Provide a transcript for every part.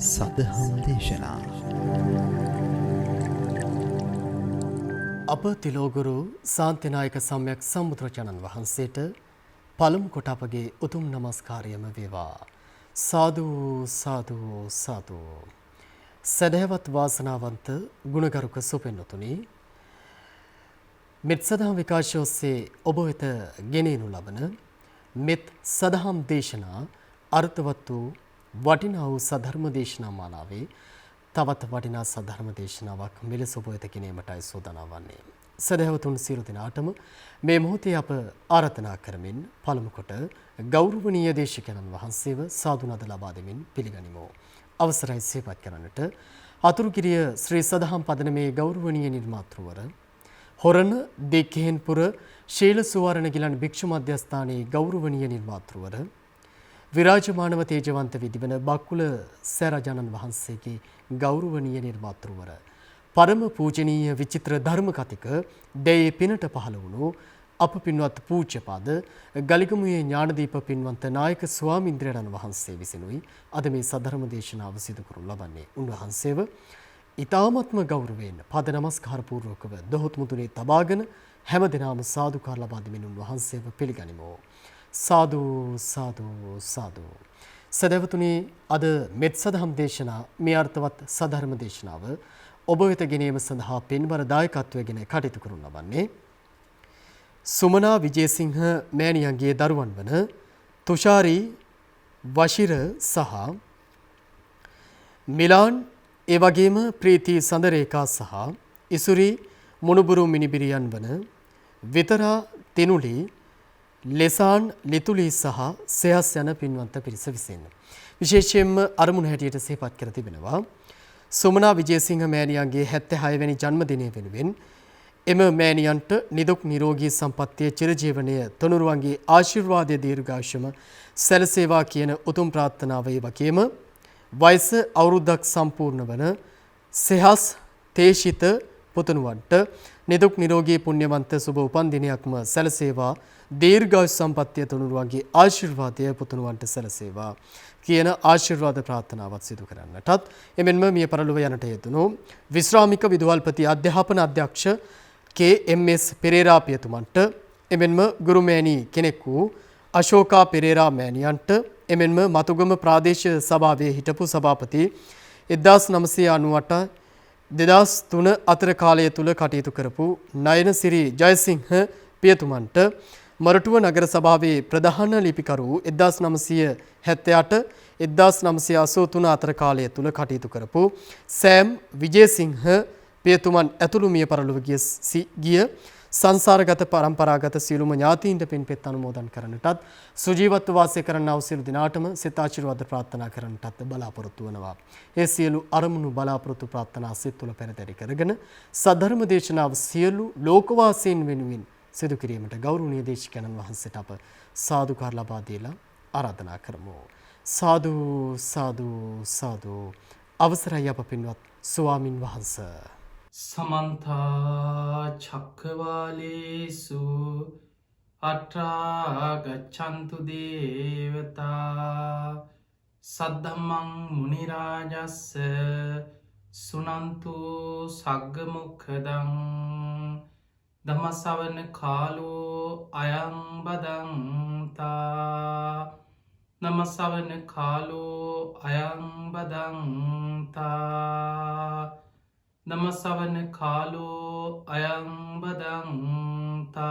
සදහම් දේශනා අප තිලෝගුරු සාන්තිනායක සම්‍යක් සම්බුදුරජාණන් වහන්සේට පළමු කොට අපගේ උතුම් නමස්කාරයම වේවා. සාදු සාදු සාදු. සදහවත් වාසනාවන්ත ගුණගරුක සුපෙන්නතුනි, මෙත් සදහම් විකාශය ඔස්සේ ඔබ වෙත ගෙනෙනු ලබන මෙත් සදහම් දේශනා අර්ථවත් වූ වටිනා වූ සධර්ම දේශනා මාලාවේ තවත් වටිනා සධර්ම දේශනාවක් මෙලෙස ඔබ වෙත ගෙනීමටයි සූදානම් වන්නේ. සදහවතුන් සියලු දෙනාටම මේ මොහොතේ අප ආරාධනා කරමින් පළමු කොට ගෞරවනීය දේශකයන්න් වහන්සේව සාදුනද ලබා දෙමින් පිළිගනිමු. අවසරයි සේපත් කරන්නට අතුරුගිරිය ශ්‍රී සදහම් පදනමේ ගෞරවනීය නිර්මාතෘවර හොරණ දෙකෙන්පුර ශීල සුවර්ණ ගිලන් භික්ෂු මධ්‍යස්ථානයේ ගෞරවනීය නිර්මාතෘවර විරාජමානව තේජවන්ත විදිවන බක්කුල සෑරජාණන් වහන්සේගේ ගෞරවනීය නිර්මාතෘවර පරම පූජනීය විචිත්‍ර ධර්ම කතික දෙයේ පිනට පහළ වුණු අප පින්වත් පූජ්‍යපාද ගලිගමුවේ ඥානදීප පින්වන්ත නායක ස්වාමීන්ද්‍රයන් වහන්සේ විසිනුයි අද මේ සද්ධර්ම දේශනාව සිදු කරනු ලබන්නේ. උන්වහන්සේව ඊ타ත්ම ගෞරවයෙන් පද නමස්කාර පූර්වකව දොහොත් මුදුනේ තබාගෙන හැමදෙනාම සාදුකාර ලබා දෙමින් උන්වහන්සේව පිළිගනිමු. සාදු සාදු සාදු. සදවතුනි, අද මෙත් සදහම් දේශනා මේ අර්ථවත් සධර්ම දේශනාව ඔබ වෙත ගෙනීම සඳහා පින්බර දායකත්වයෙන් කටයුතු කරනු ලබන්නේ සුමනා විජේසිංහ මෑණියන්ගේ දරුවන් වන තුෂාරි වශිර සහ මිලාන්, ඒ වගේම ප්‍රීති සඳරේකා සහ ඉසුරි මුණුබුරු මිනිබිරියන් වන විතරා තිනුලි, ලෙසාන් ලිතුලි සහ සෙහස් යන පින්වන්ත පිරිස විසින් විශේෂයෙන්ම අරමුණ හැටියට සිහිපත් කර තිබෙනවා. සුමනා විජේසිංහ මෑණියන්ගේ 76 වෙනි ජන්මදිනය වෙනුවෙන් එම මෑණියන්ට නිදුක් නිරෝගී සම්පන්නිය චිරජීවනය තුනුරුවන්ගේ ආශිර්වාදය දීර්ඝායුෂම සැලසේවා කියන උතුම් ප්‍රාර්ථනාව ඒ වගේම වයස අවුරුද්දක් සම්පූර්ණ වන සෙහස් තේෂිත පුතුණුවන්ට නිදුක් නිරෝගී පුණ්‍යවන්ත සුබ උපන් දිනයක්ම සැලසේවා, දීර්ඝායු සම්පන්නිය තුනුරුවන්ගේ ආශිර්වාදය පුතුණුවන්ට සැලසේවා කියන ආශිර්වාද ප්‍රාර්ථනාවත් සිදු කරන්නටත්, එමෙන්ම මිය පරලොව යනට යෙදුණු විශ්‍රාමික විදුහල්පති අධ්‍යාපන අධ්‍යක්ෂ KMS පෙරේරා පියතුමන්ට, එමෙන්ම ගුරුමෑණී කෙනෙක් වූ අශෝකා පෙරේරා මෑණියන්ට, එමෙන්ම මතුගම ප්‍රාදේශීය සභාවේ හිටපු සභාපති 1998 2003 අතර කාලය තුල කටයුතු කරපු නයනසිරි ජයසිංහ පියතුමන්ට, මරටුව නගර සභාවේ ප්‍රධාන ලිපිකරු 1978 1983 අතර කාලය තුල කටයුතු කරපු සෑම් විජේසිංහ පියතුමන් ඇතුළු මිය පරලොව ගිය සංසාරගත පරම්පරාගත සියලුම ඥාතීන්ට පින්පෙත් අනුමෝදන් කරන්නටත්, සුජීවත්ව වාසය කරන්නා වූ සියලු දෙනාටම සිත ආශිර්වාද ප්‍රාර්ථනා කරන්නටත් බලාපොරොත්තු වෙනවා. ඒ සියලු අරමුණු බලාපොරොත්තු ප්‍රාර්ථනා සිත තුළ පෙරදරි කරගෙන සද්ධර්ම දේශනාව සියලු ලෝකවාසීන් වෙනුවෙන් සිදු කිරීමට ගෞරවනීය දේශකයන්න් වහන්සේට අප සාදුකාර ලබා දීලා ආරාධනා කරමු. සාදු සාදු සාදු. අවසරයි අප පින්වත් ස්වාමින් වහන්සේ. සමන්තා චක්කවාලේසු අත්‍රා ගච්ඡන්තු දේවතා සද්ධම්මං මුනි රාජස්ස සුනන්තු සග්ග මොක්ඛදං ධම්මස්සවන කාලෝ අයං බදන්තා නමස්සවන කාලෝ අයං බදන්තා නමස්සවන කාලෝ අයං බදන්තා.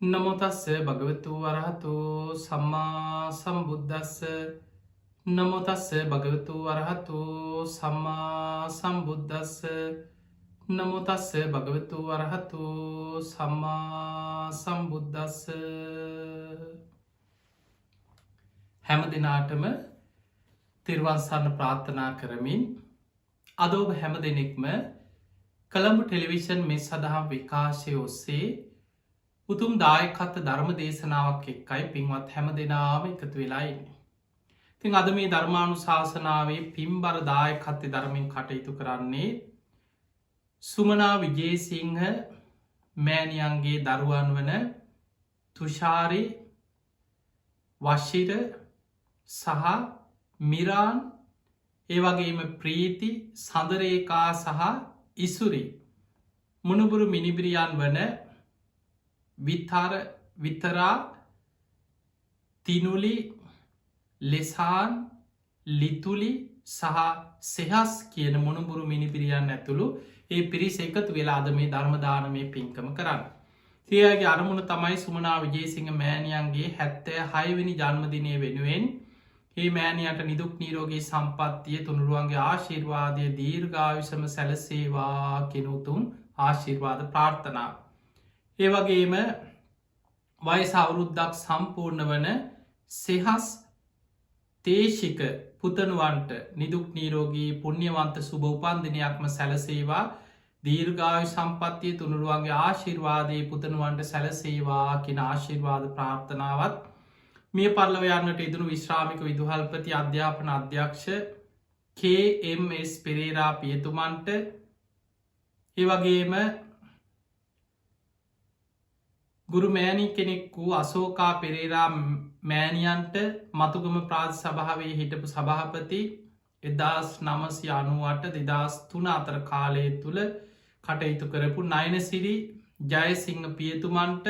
නමෝ තස්ස භගවතු වරහතු සම්මා සම්බුද්දස්ස. නමෝ තස්ස භගවතු වරහතු සම්මා සම්බුද්දස්ස. නමෝ තස්ස භගවතු වරහතු සම්මා සම්බුද්දස්ස. හැම දිනාටම තිරුවන් සරණ ප්‍රාර්ථනා කරමින් අද ඔබ හැම දෙනෙක්ම කොළඹ ටෙලිවිෂන් මේ සදහම් විකාශය ඔස්සේ උතුම් දායකත්ව ධර්ම දේශනාවක් එක්කයි පින්වත් හැම දෙනාම එකතු වෙලා ඉන්නේ. ඉතින් අද මේ ධර්මානුශාසනාවේ පින්බර දායකත්ව ධර්මයෙන් කටයුතු කරන්නේ සුමනා විජේසිංහ මෑණියන්ගේ දරුවන් වන තුෂාරි වශිර සහ මිරාන් ඒවගේම ප්‍රීති සඳරේකා සහ ඉසුරි මුණුබුරු මිනිබිරියන් වන විතරා තිනුලි ලෙසාන් ලිතුලි සහ සෙහස් කියන මුණුබුරු මිනිපිරියන් ඇතුළු ඒ පිරිස එකතු වෙලාද මේ ධර්මදානමය පින්කම කරන්න. තියගේ අරමුණ තමයි සුමනා විජේසිංහ මෑණියන්ගේ 76 වෙනි ජන්මදිනය වෙනුවෙන් ඒ මෑණියට නිදුක් නීරෝගී සම්පත්තිය තුනුරුවන්ගේ ආශිර්වාදය දීර්ඝායුෂම සැලසේවා කියන උතුම් ආශිර්වාද ප්‍රාර්ථනා. ඒවගේම වයස අවුරුද්දක් සම්පූර්ණ වන සෙහස් තේශික පුතනුවන්ට නිදුක් නීරෝගී පුුණ්්‍යවන්ත සුභ උපන්දිනයක්ම සැලසේවා දීර්ඝායු සම්පත්තිය තුනුරුවන්ගේ ආශිර්වාදයේ පුතනුවන්ට සැලසේවා කියෙන ආශිර්වාද ප්‍රාර්ථනාවත් මිය පරලව යන්නට ඉදුණු විශ්‍රාමික විදුහල්පති අධ්‍යාපන අධ්‍යක්ෂ KMS පෙරේරා පියතුමන්ට ඒවගේම ගුරු මෑණි කෙනෙක් වූ අසෝකා පෙරේරා මෑණියන්ට මතුගම ප්‍රාධ සභාවේ හිටපු සභාපති 1998 2003 අතර කාලය තුළ කටයුතු කරපු නයනසිරි ජයසිංහ පියතුමන්ට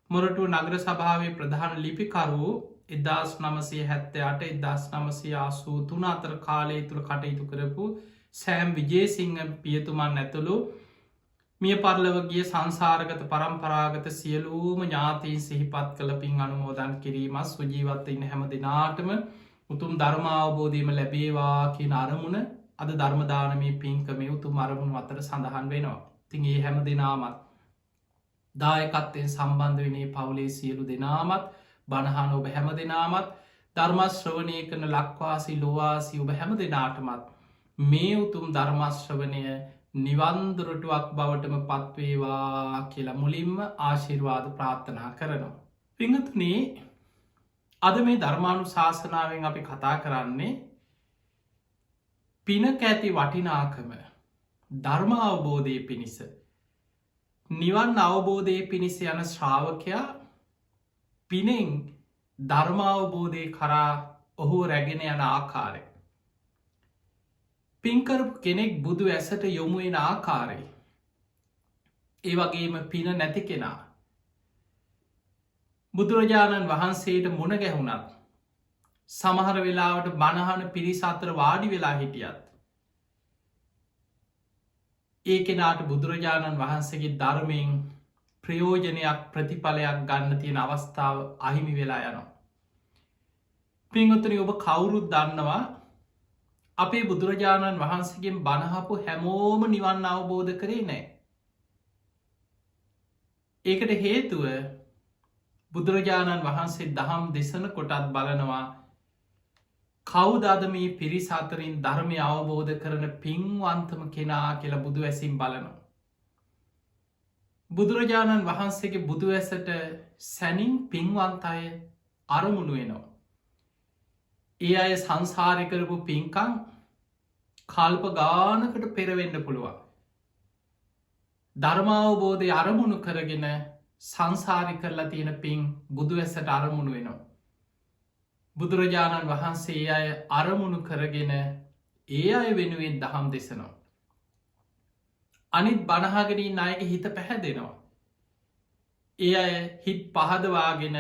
මොරටුව නගර සභාවේ ප්‍රධාන ලිපිකරුවූ 1978 1983 අතර කාලය තුළ කටයුතු කරපු සෑම් විජේසිංහ පියතුමන් ඇතුළු මිය පරලවගේ සංසාරගත පරම්පරාගත සියලූම ඥාතීන් සිහිපත් කළ පින් අනුමෝදන් කිරීමත් සුජීවත්වන්න හැම දෙනාටම උතුම් ධර්මාවබෝධීම ලැබේවා කියන අරමුණ අද ධර්මදානමී පින්කමේ උතුම් අරමුණු අතර සඳහන් වෙනවා. තින් ඒ හැම දෙනාමත් දායකත්තයෙන් සම්බන්ධ වනේ පවුලේ සියලු දෙනාමත් බණහන ඔබ හැම දෙනාමත් ධර්මශ්‍රවනය කරන ලක්වාසි ලොවාසි ඔබ හැම දෙනාටමත් මේ උතුම් ධර්මශ්‍රවනය නිවන්දුරටුවක් බවටම පත්වේවා කියලා මුලින්ම ආශිර්වාද ප්‍රාර්ථනා කරනවා. පිංහතුනේ අද මේ ධර්මානු ශාසනාවෙන් අපි කතා කරන්නේ පිනක ඇති වටිනාකම ධර්ම අවබෝධය පිණිස නිවන් අවබෝධය පිණිස යන ශ්‍රාවකයා පිනෙන් ධර්මාවබෝධය කරා ඔහු රැගෙන යන ආකාරය පින්කරපු කෙනෙක් බුදු ඇසට යොමුුවෙන ආකාරය ඒ වගේම පින නැති කෙනා බුදුරජාණන් වහන්සේට මුණ ගැහුණත් සමහර වෙලාවට බණහන පිරිස අතර වාඩි වෙලා හිටියත් ඒ කෙනාට බුදුරජාණන් වහන්සේගේ ධර්මයෙන් ප්‍රයෝජනයක් ප්‍රතිඵලයක් ගන්න තියෙන අවස්ථාව අහිමි වෙලා යනවා. පින්වතුනි ඔබ කවුරුත් දන්නවා අපේ බුදුරජාණන් වහන්සේගෙන් බණහපු හැමෝම නිවන් අවබෝධ කරේ නෑ. ඒකට හේතුව බුදුරජාණන් වහන්සේ දහම් දෙසන කොටත් බලනවා කවුදාද මේ පිරිස අතරින් ධර්මය අවබෝධ කරන පින්වන්තම කෙනා කියලා බුදු ඇසින් බලනවා. බුදුරජාණන් වහන්සේගේ බුදු ඇසට සැනින් පින්වන්ත අය අරමුණු වෙනවා. ඒ අය සංසාරය කරපු පින්කං කල්ප ගානකට පෙරවෙන්න පුළුවන්. ධර්මාවබෝධය අරමුණු කරගෙන සංසාරි කරලා තියෙන පින් බුදු ඇසට අරමුණු වෙනවා. බුදුරජාණන් වහන්සේ අය අරමුණු කරගෙන ඒ අය වෙනුවෙන් දහම් දෙසනවා. අනිත් බණහාගෙනින් අයගේ හිත පැහැදෙනවා. ඒ අය හිත් පහදවාගෙන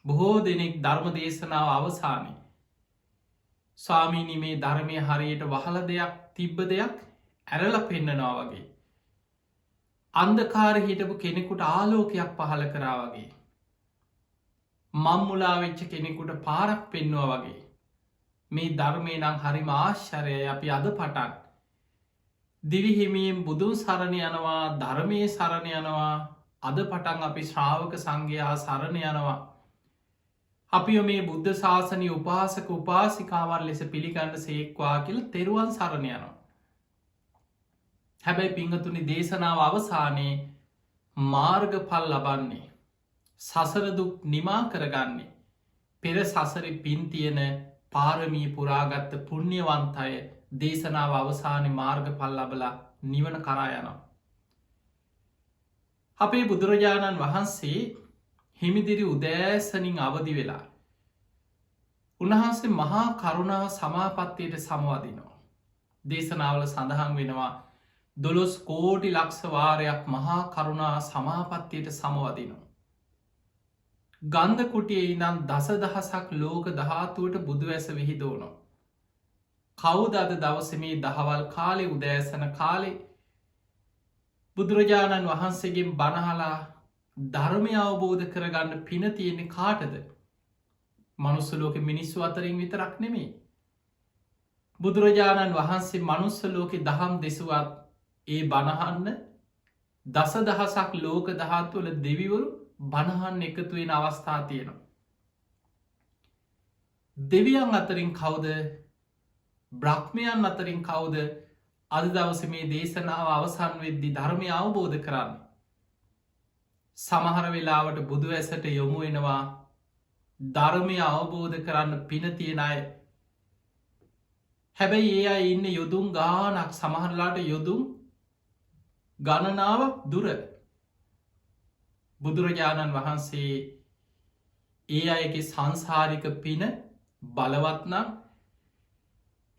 බොහෝ දෙනෙක් ධර්ම දේශනාව අවසානය ස්වාමීනි මේ ධර්මය හරියට වහල දෙයක් තිබ්බ දෙයක් ඇරල පෙන්නනවා වගේ. අන්දකාර හිටපු කෙනෙකුට ආලෝකයක් පහල කරා වගේ. මම්මුලා වෙච්ච කෙනෙකුට පාරක් පෙන්නවා වගේ. මේ ධර්මය නම් හරිම ආශ්චර්යයි අපි අද පටන්. දිවිහිමියෙන් බුදුන් සරණ යනවා ධර්මය සරණ යනවා අද පටන් අපි ශ්‍රාවක සංඝයා සරණ යනවා. අපි මේ බුද්ධ ශාසනය උපාසක උපාසිකාවන් ලෙස පිළිගන්න සේක්වා කියල තෙරුවන් සරණ යනවා. හැබැයි පිංහතුනි දේශනාව අවසානයේ මාර්ගඵල් ලබන්නේ සසරදුක් නිමා කරගන්නේ පෙර සසර පින් තියෙන පාරමී පුරාගත්ත පුුණ්්‍යවන්තය දේශනාව අවසානය මාර්ගඵල් ලබලා නිවන කරා යනවා. අපේ බුදුරජාණන් වහන්සේ හිමිදිරි උදෑසනින් අවදි වෙලා උන්වහන්සේ මහා කරුණා සමාපත්තියට සමවදිනවා. දේශනාවල සඳහන් වෙනවා 12 කෝටි ලක්ෂ වාරයක් මහා කරුණා සමාපත්තියට සමවදිනවා. ගන්ධ කුටියේ නම් දසදහසක් ලෝක ධාතුවට බුදු ඇස විහිදෝනවා. කවුද අද දවසේ මේ දහවල් කාලේ උදෑසන කාලේ බුදුරජාණන් වහන්සේගෙන් බණහලා ධර්මය අවබෝධ කරගන්න පින තියෙන්නේ කාටද? මනුස්ස ලෝකෙ මිනිස්සු අතරින් විතරක් නෙමේ. බුදුරජාණන් වහන්සේ මනුස්ස ලෝකෙ දහම් දෙසුවත් ඒ බණහන්න දසදහසක් ලෝක ධාතුවල දෙවිවරු බණහන් එකතු වෙන අවස්ථා තියෙනවා. දෙවියන් අතරින් කවුද? බ්‍රහ්මයන් අතරින් කවුද අද දවසේ මේ දේශනාව අවසන් වෙද්දී ධර්මය අවබෝධ කරන්න? සමහර වෙලාවට බුදු ඇසට යොමු වෙනවා ධර්මය අවබෝධ කරන්න පින තියෙන අය. හැබැයි ඒ අය ඉන්න යොදුන් ගානක්, සමහරලාට යොදුන් ගණනාවක් දුර. බුදුරජාණන් වහන්සේ ඒ අයගේ සංසාරික පින බලවත්නම්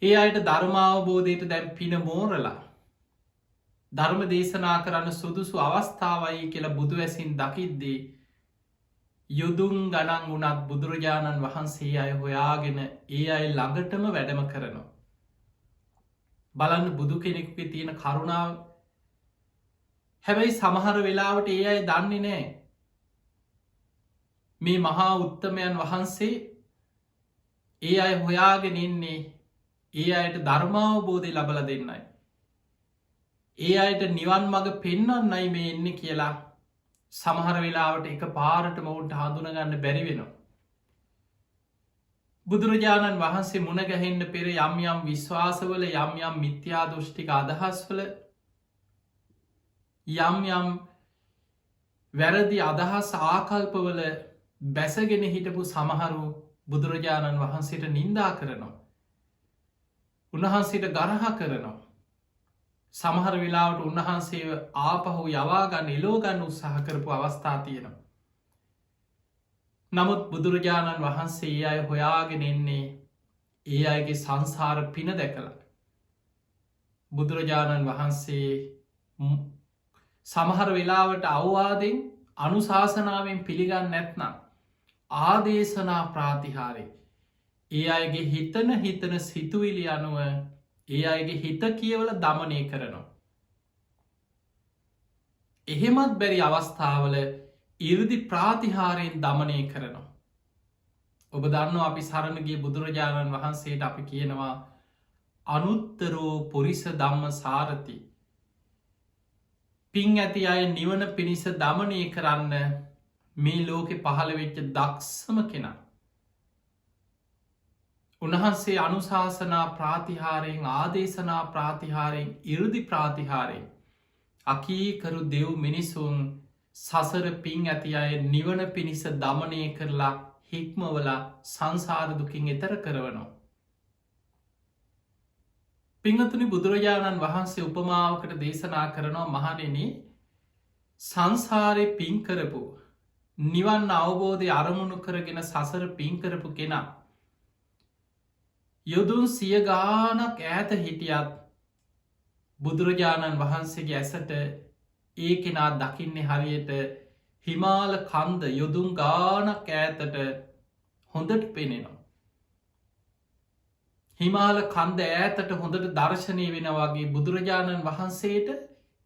ඒ අයට ධර්මාවබෝධයට දැන් පින මෝරලා ධර්ම දේශනා කරන්න සුදුසු අවස්ථාවයි කියලා බුදු ඇසින් දකිද්දී යුදුන් ගණන් වුණත් බුදුරජාණන් වහන්සේ අය හොයාගෙන ඒ අය ළඟටම වැඩම කරනවා. බලන්න බුදු කෙනෙකුගේ තියෙන කරුණාව. හැබැයි සමහර වෙලාවට ඒ අය දන්නේ නෑ මේ මහා උත්තමයන් වහන්සේ ඒ අය හොයාගෙන ඉන්නේ ඒ අයට ධර්මාවබෝධය ලබල දෙන්නයි. ඒ අයට නිවන් මඟ පෙන්නන්නයි මේ එන්න කියලා සමහර වෙලාවට එක පාරට මොවුන්ට හඳුනගන්න බැරි වෙනවා. බුදුරජාණන් වහන්සේ මුණගැහෙන්න පෙර යම් යම් විශ්වාසවල යම් යම් මිත්‍යා දෘෂ්ටික අදහස්වල යම් යම් වැරදි අදහස් ආකල්පවල බැසගෙන හිටපු සමහරු බුදුරජාණන් වහන්සේට නින්දා කරනවා. උන්වහන්සේට ගරහා කරනවා. සමහර වෙලාවට උන්වහන්සේව ආපහු යවාගන්න එලෝගන්න උත්සාහ කරපු අවස්ථා තියෙනවා. නමුත් බුදුරජාණන් වහන්සේ ඒ අය හොයාගෙන එන්නේ ඒ අයගේ සංසාර පින දැකලා. බුදුරජාණන් වහන්සේ සමහර වෙලාවට අවවාදෙන් අනුශාසනාවෙන් පිළිගන්න නැත්නම් ආදේශනා ප්‍රාතිහාරය ඒ අයගේ හිතන සිතුවිලි අනුව ඒ අයගේ හිත කියවල දමනය කරනවා. එහෙමත් බැරි අවස්ථාවල ඉරදි ප්‍රාතිහාරයෙන් දමනය කරනවා. ඔබ දන්න අපි සරණගේ බුදුරජාණන් වහන්සේට අපි කියනවා අනුත්තරෝ පුරිස ධම්ම සාරති. පින් ඇති අය නිවන පිණිස දමනය කරන්න මේ ලෝකෙ පහළ වෙච්ච දක්ෂම කෙනා. උන්වහන්සේ අනුශාසනා ප්‍රාතිහාරයෙන් ආදේශනා ප්‍රාතිහාරයෙන් ඉරදි ප්‍රාතිහාරයෙන් අකීකරු දෙව් මිනිසුන් සසර පින් ඇති අය නිවන පිණිස දමනය කරලා හික්මවලා සංසාරදුකින් එතර කරවනවා. පිංහතුනි බුදුරජාණන් වහන්සේ උපමාවකට දේශනා කරනවා මහණෙනි සංසාරය පින් කරපු නිවන් අවබෝධය අරමුණු කරගෙන සසර පින් කරපු කෙනා යොදුන් සිය ගානක් ඈත හිටියත් බුදුරජාණන් වහන්සේගේ ඇසට ඒ කෙනා දකින්නේ හරියට හිමාල කන්ද යොදුන් ගානක් ඈතට හොඳට පෙනෙනවා. හිමාල කන්ද ඈතට හොඳට දර්ශනය වෙන වගේ බුදුරජාණන් වහන්සේට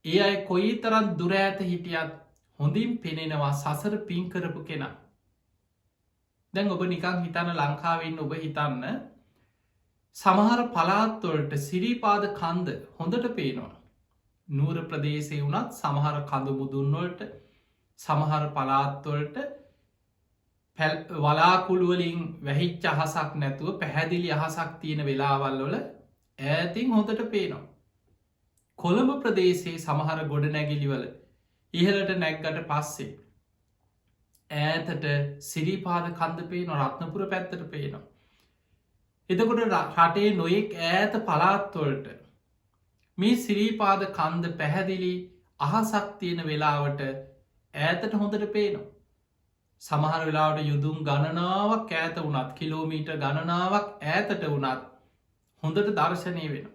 ඒ අය කොයි තරන් දුර ඇත හිටියත් හොඳින් පෙනෙනවා සසර පින් කරපු කෙනා. දැන් ඔබ නිකං හිතන්න ලංකාවෙන්න ඔබ හිතන්න සමහර පලාත්වලට සිරිපාද කන්ද හොඳට පේනවා. නූර ප්‍රදේශය වුණත් සමහර කඳු මුදුන්වලට සමහර පලාත්වලට වලාකුළුවලින් වැහිච්ච අහසක් නැතුව පැහැදිලි අහසක් තියෙන වෙලාවල් වල ඈතින් හොඳට පේනවා. කොළඹ ප්‍රදේශයේ සමහර ගොඩ නැගිලිවල ඉහලට නැක්ගට පස්සේ ඈතට සිරිපාද කන්ද පේන රත්නපුර පැත්තට පේනවා. එතකොට රටේ නොයෙක් ඈත පලාත්වලට මේ සිරීපාද කන්ද පැහැදිලි අහසක් තියෙන වෙලාවට ඈතට හොඳට පේනවා. සමහර වෙලාවට යුදුම් ගණනාවක් ඈත වුණත් කිලෝමීට ගණනාවක් ඈතට වුණත් හොඳට දර්ශනය වෙන.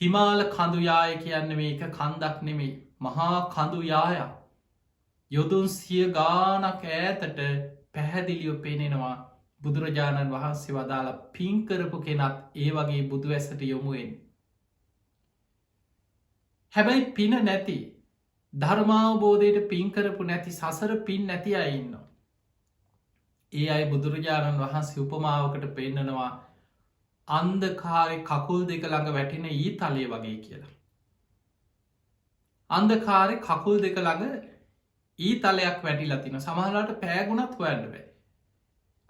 හිමාල කඳුයාය කියන්න මේක කන්දක් නෙමේ මහා කඳුයාය යොදුන් සිය ගානක් ඈතට පැහැදිලියෝ පෙනෙනවා බුදුරජාණන් වහන්සේ වදාළ පින්කරපු කෙනත් ඒ වගේ බුදු ඇසට යොමුුවෙන්. හැබැයි පින නැති ධර්මාවබෝධයට පින්කරපු නැති සසර පින් නැති අයින්න. ඒ අයි බුදුරජාණන් වහන්සේ උපමාවකට පෙන්නනවා අන්දකාරය කකුල් දෙක ළඟ වැටෙන ඊ තලය වගේ කියලා. අන්දකාරය කකුල් දෙක ළඟ ඊ තලයක් වැටි ලතින සමහලාට පෑගුණත් හොයන්න බෑ.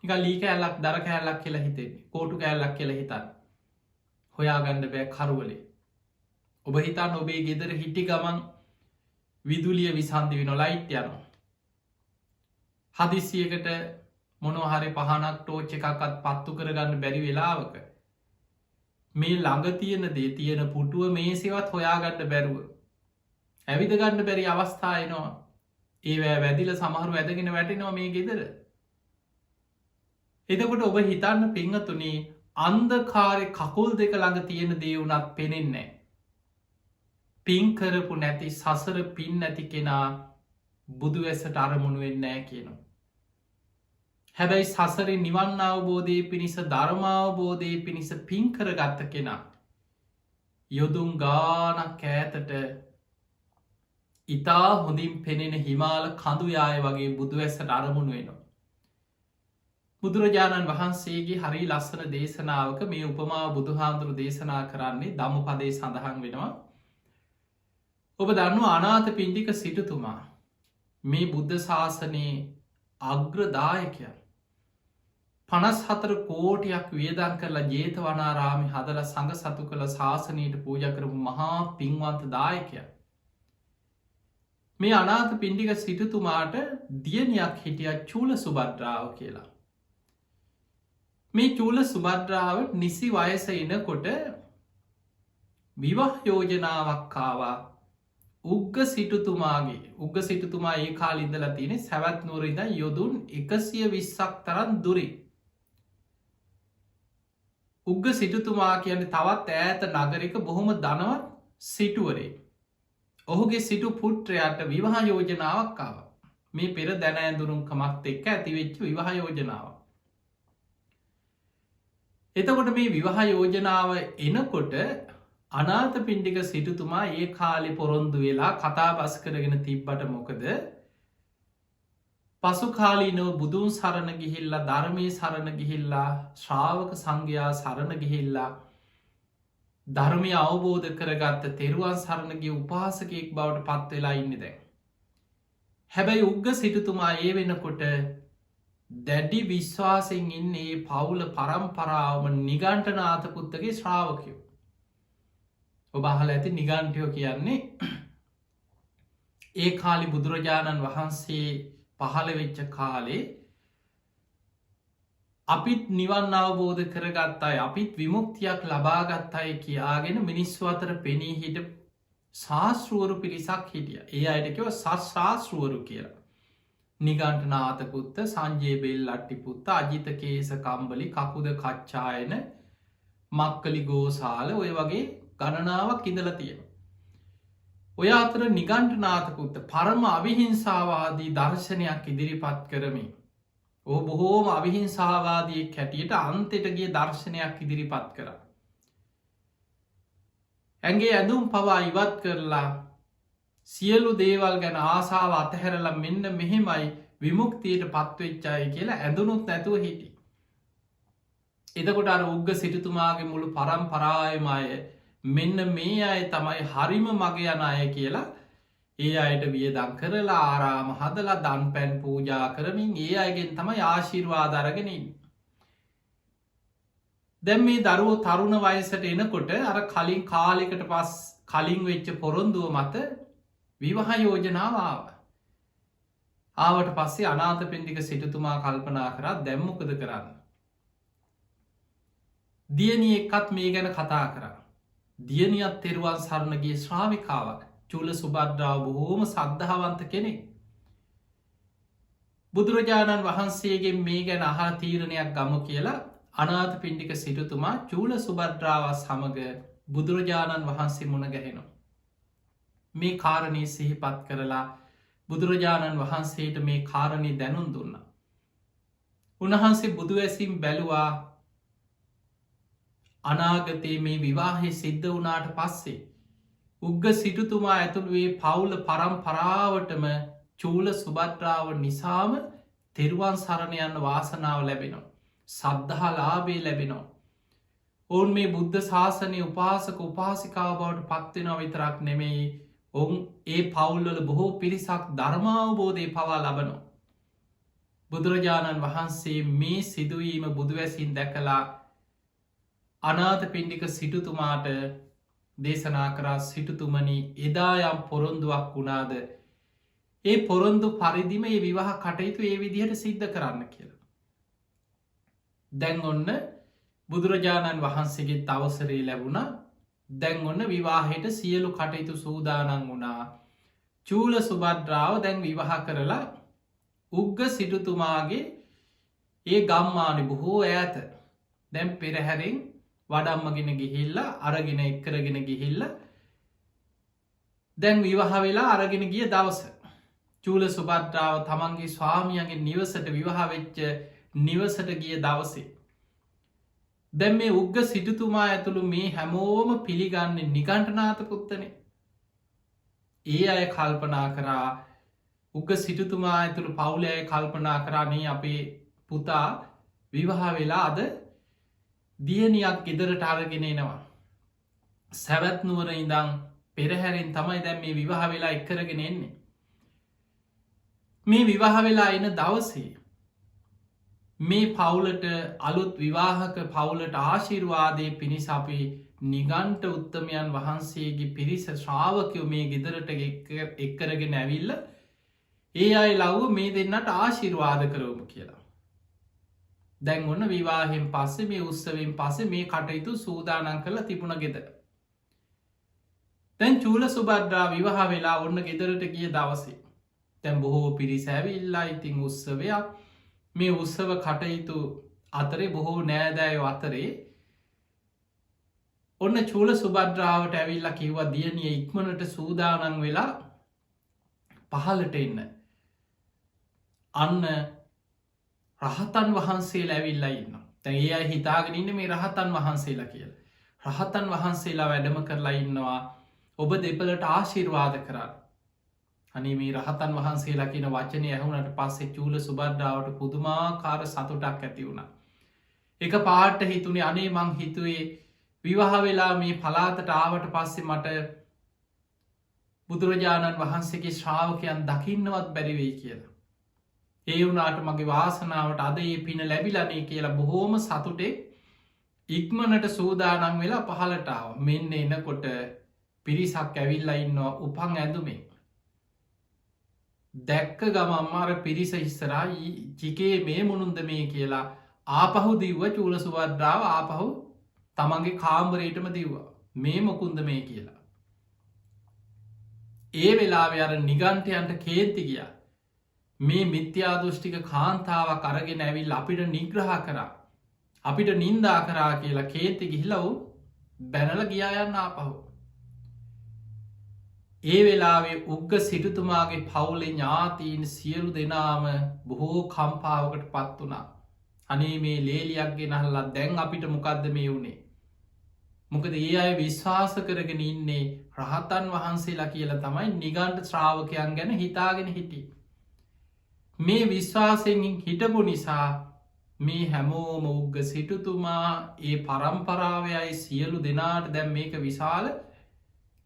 නික ලී කෑල්ලක් දර කෑල්ලක් කියලා හිතෙන්නේ කෝටු කෑල්ලක් කියලා හිතන්න හොයාගණ්ඩ බෑ කරුවලේ. ඔබ හිතාන් ඔබේ ගෙදර හිටි ගමන් විදුලිය විසන්ධි වෙන ලයිට් යනවා. හදිසියකට මොනොහරි පහනක් ටෝච් එකක්ත් පත්තු කරගන්න බැරි වෙලාවක මේ ළඟ තියෙන දේ තියෙන පුටුව මේ සේවත් හොයාගන්න බැරුව ඇවිද ගන්න බැරි අවස්ථායනවා ඒවෑ වැදිල සමහරු ඇදගෙන වැටෙනවා මේ ගෙදර. එතකොට ඔබ හිතන්න පිංහතුනේ අන්දකාරය කකුල් දෙක ළඟ තියෙන දේ වුනත් පෙනෙන්නේ. පින්කරපු නැති සසර පින් නැති කෙනා බුදු ඇසට අරමුණුවෙන් නෑ කියනවා. හැබැයි සසර නිවන් අවබෝධය පිණිස ධර්මාවබෝධය පිණිස පින්කර ගත්ත කෙනා. යොදුම් ගානක් ඈතට ඉතා හොඳින් පෙනෙන හිමාල කඳුයාය වගේ බුදු ඇසට අරමුණු වෙනවා. බුදුරජාණන් වහන්සේගේ හරි ලස්සන දේශනාවක මේ උපමා බුදුහාන්දුරු දේශනා කරන්නේ දම්මපදේ සඳහන් වෙනවා. ඔබ දන්නු අනාත පිණ්ඩික සිටුතුමා මේ බුද්ධ ශාසනයේ අග්‍රදායකයන් 54 කෝටියක් වියදන් කරලා ජේතවනාරාමි හදල සඟ සතු කළ ශාසනයට පූජ කරපු මහා පින්වන්ත දායකයන්. මේ අනාත පිණ්ඩික සිටුතුමාට දියණියක් හිටිය චූල සුභද්‍රාව කියලා. මේ චූල සුභද්‍රාව නිසි වයස එනකොට විවාහ යෝජනාවක්කාවා උග්ග සිටුතුමා ඒ කාලින්දලා තියෙන සැවත් නුවරිද යොදුන් 120ක් තරන් දුරි. උග්ග සිටුතුමා කියන තවත් ඈත නගරික බොහොම ධනවත් සිටුවරේ. ඔහුගේ සිටු පුට්‍රයාට විවාහ යෝජනාවක්කාව මේ පෙර දැන ඇඳුරුම් කමක් එක්ක ඇතිවෙච්ච විවාහ යෝජනාව. එතකොට මේ විවාහ යෝජනාව එනකොට අනාත පිණ්ඩික සිටුතුමා ඒ කාලි පොරොන්දු වෙලා කතා බස් කරගෙන තිබ්බට මොකද පසු කාලීනව බුදුන් සරණ ගිහිල්ලා ධර්මය සරණ ගිහිල්ලා ශ්‍රාවක සංඝයා සරණ ගිහිල්ලා ධර්මය අවබෝධ කරගත්ත තෙරුවන් සරණගේ උපාසකයෙක් බවට පත් වෙලා ඉන්න දැන්. හැබැයි උග්ග සිටුතුමා ඒ වෙනකොට දැඩි විශ්වාසෙන් ඉන්නේ පවුල පරම්පරාවම නිගණ්ඨනාථපුත්තගේ ශ්‍රාවකයෝ. ඔබ අහලා ඇති නිගණ්ඨයෝ කියන්නේ ඒ කාලි බුදුරජාණන් වහන්සේ පහළ වෙච්ච කාලේ අපිත් නිවන් අවබෝධ කරගත්තයි අපිත් විමුක්තියක් ලබාගත්තයි කියාගෙන මිනිස්ව අතර පෙනී හිට ශාස්තෘවරු පිරිසක් හිටිය. ඒ අයටකව ශාස්තෘවරු කියලා. නිගණ්ඨනාථපුත්ත සංජය බෙල් අට්ටිපුත්ත අජිත කේස කම්බලි කකුද කච්චායන මක්කලි ගෝසාල ඔය වගේ ගණනාවක් ඉඳල තියෙන. ඔය අතර නිගණ්ඨනාථපුත්ත පරම අවිහිංසාවාදී දර්ශනයක් ඉදිරිපත් කරමින් ඕ බොහෝම අවිහිංසාවාදී කැටියට අන්තෙට ගිය දර්ශනයක් ඉදිරිපත් කර. ඇගේ ඇඳුම් පවා ඉවත් කරලා සියලු දේවල් ගැන ආසාාව අතහැරල මෙන්න මෙහෙමයි විමුක්තියට පත්වෙච්චාය කියලා ඇඳුනුත් නැතුව හිටි. එතකොට අර උග්ග සිටුතුමාගේ මුළු පරම්පරායමය මෙන්න මේ අය තමයි හරිම මග යන අය කියලා ඒ අයට වියදං කරලා ආරාම හදලා දන් පැන් පූජා කරමින් ඒ අයගෙන් තමයි ආශිර්වාදරගෙනින්. දැම් මේ දරුවෝ තරුණ වයසට එනකොට අර කලින් කාලෙකට පස් කලින් වෙච්ච පොරොන්දුව මත විවාහ යෝජනාව ආවට පස්සේ අනාත පිණ්ඩික සිටුතුමා කල්පනා කරා දැම්මොකද කරන්න. දියණිය එක්කත් මේ ගැන කතා කරා. දියණියත් තෙරුවන් සරණගේ ශ්‍රාවිකාවක් චූල සුභද්‍රාව බොහෝම සද්ධාවන්ත කෙනෙක්. බුදුරජාණන් වහන්සේගේ මේ ගැන අහා තීරණයක් ගම කියලා අනාථ පිණ්ඩික සිටුතුමා චූල සුභද්‍රාව සමඟ බුදුරජාණන් වහන්සේ මුණ ගැහෙනවා. මේ කාරණී සිහිපත් කරලා බුදුරජාණන් වහන්සේට මේ කාරණී දැනුම් දුන්න. උන්වහන්සේ බුදුවැසිම් බැලුවා අනාගතයේ මේ විවාහය සිද්ධ වනාට පස්සේ. උග්ග සිටුතුමා ඇතුළුවේ පවුල පරම්පරාවටම චූල සුභද්‍රාව නිසාම තෙරුවන් සරණයන්න වාසනාව ලැබෙනවා. සද්ධහලාබේ ලැබෙනවා. ඔවුන් මේ බුද්ධ ශාසනය උපාසක උපාසිකාව බවට පත්වෙනවා විතරක් නෙමෙයි ඔවුන් ඒ පවුල්වල බොහෝ පිරිසක් ධර්මාවබෝධය පවා ලබනවා. බුදුරජාණන් වහන්සේ මේ සිදුවීම බුදුවැසින් දැකලා අනාථ පිණ්ඩික සිටුතුමාට දේශනා කරා සිටුතුමනි එදා යම් පොරොන්දුවක් වුණාද ඒ පොරොන්දු පරිදිම ඒ විවාහ කටයුතු ඒ විදිහට සිද්ධ කරන්න කියලා. දැන් ඔන්න බුදුරජාණන් වහන්සේගේ තවසරේ ලැබුණ දැන් ඔන්න විවාහයට සියලු කටයුතු සූදානන් වුණා. චූල සුභද්‍රාව දැන් විවාහ කරලා උග්ග සිටුතුමාගේ ඒ ගම්මානි බොහෝ ඈත දැන් පෙරහැරෙන් වඩම්මගෙන ගිහිල්ල අරගෙන එක්කරගෙන ගිහිල්ල දැන් විවාහ වෙලා අරගෙන ගිය දවස චූල සුභද්‍රාව තමන්ගේ ස්වාමියගේ නිවසට විවාහ වෙච්ච නිවසට ගිය දවසේ. දැන් මේ උග්ග සිටුතුමා ඇතුළු මේ හැමෝම පිළිගන්න නිගණ්ඨනාථ පුත්තනේ. ඒ අය කල්පනා කරා උග්ග සිටුතුමා ඇතුළු පවුලය කල්පනා කරන්නේ අපේ පුතා විවාහ වෙලා අද දියනියක් ගෙදරට අරගෙන එනවා. සැවැත් නුවර ඉඳං පෙරහැරෙන් තමයි දැන් මේ විවාහ වෙලා එක්කරගෙන එන්නේ. මේ විවාහ වෙලා එන දවසේ මේ පවුලට අලුත් විවාහක පවුලට ආශිර්වාදය පිණිස අපි නිගන්ට උත්තමයන් වහන්සේගේ පිරිස ශ්‍රාවකයෝ මේ ගෙදරට එක්කරගෙන ඇවිල්ල ඒ අයි ලව්ව මේ දෙන්නට ආශිර්වාද කරවම කියලා. දැන් ඔන්න විවාහෙන් පස්සේ මේ උත්සවෙන් පස්සේ මේ කටයුතු සූදානන් කරලා තිබුණ ගෙදර. දැන් චූල සුභද්‍රා විවාහ වෙලා ඔන්න ගෙදරට ගිය දවසේ. තැන් බොහෝ පිරිසැවිල්ලා ඉතිං උත්සවයක් මේ උත්සව කටයුතු අතරේ බොහෝ නෑදෑයෝ අතරේ ඔන්න චූල සුභද්‍රාවට ඇවිල්ලා කිව්වා දියනිය ඉක්මනට සූදානන් වෙලා පහලට එන්න. අන්න රහතන් වහන්සේලා ඇවිල්ලා ඉන්න. තැන් ඒ අය හිතාගෙන ඉන්න මේ රහතන් වහන්සේලා කියල. රහතන් වහන්සේලා වැඩම කරලා ඉන්නවා ඔබ දෙපලට ආශිර්වාද කරන්න. අනි මේ රහතන් වහන්සේලා කියන වචනය ඇහුනට පස්සේ චූල සුභද්‍රාවට පුදුමාකාර සතුටක් ඇති වුණ. එක පාට හිතුනේ අනේ මං හිතුවේ විවාහ වෙලා මේ පලාතට ආවට පස්සේ මට බුදුරජාණන් වහන්සේගේ ශ්‍රාවකයන් දකින්නවත් බැරිවෙයි කියලා. ඒ වුනාට මගේ වාසනාවට අද ඒ පින ලැබිලනේ කියලා බොහෝම සතුටේ ඉක්මනට සූදානන් වෙලා පහලටාව මෙන්න එනකොට පිරිසක් ඇවිල්ලා ඉන්නවා උපන් ඇඳුමේ. දැක්ක ගමම්මාර පිරිස ඉස්සරා චිකේ මේ මුණුන්ද මේ කියලා ආපහු දිව්ව චූල සුභද්‍රාව ආපහු තමන්ගේ කාම්බරයටම දිව්වා මේ මොකුන්ද මේ කියලා. ඒ වෙලාවෙ අර නිගන්ටයන්ට කේන්ති ගිය මේ මිත්‍යාදෘෂ්ටික කාන්තාවක් අරගෙන ඇවිල් අපිට නිග්‍රහ කරා අපිට නින්දා කරා කියලා කේන්ති ගිහිලව් බැනල ගියායන්න ආපහු. ඒ වෙලාවේ උග්ග සිටුතුමාගේ පවුලේ ඥාතීන් සියලු දෙනාම බොහෝ කම්පාවකට පත් වනා. අනේ මේ ලේලියක් ගෙනහල්ලා දැන් අපිට මොකක්ද මේ වුණේ. මොකද ඒ අය විශ්වාස කරගෙන ඉන්නේ රහතන් වහන්සේලා කියලා තමයි නිගන්ට ශ්‍රාවකයන් ගැන හිතාගෙන හිටි. මේ විශ්වාසයෙන් හිටපු නිසා මේ හැමෝම උග්ග සිටුතුමා ඒ පරම්පරාවයයි සියලු දෙනාට දැම් මේක විශාල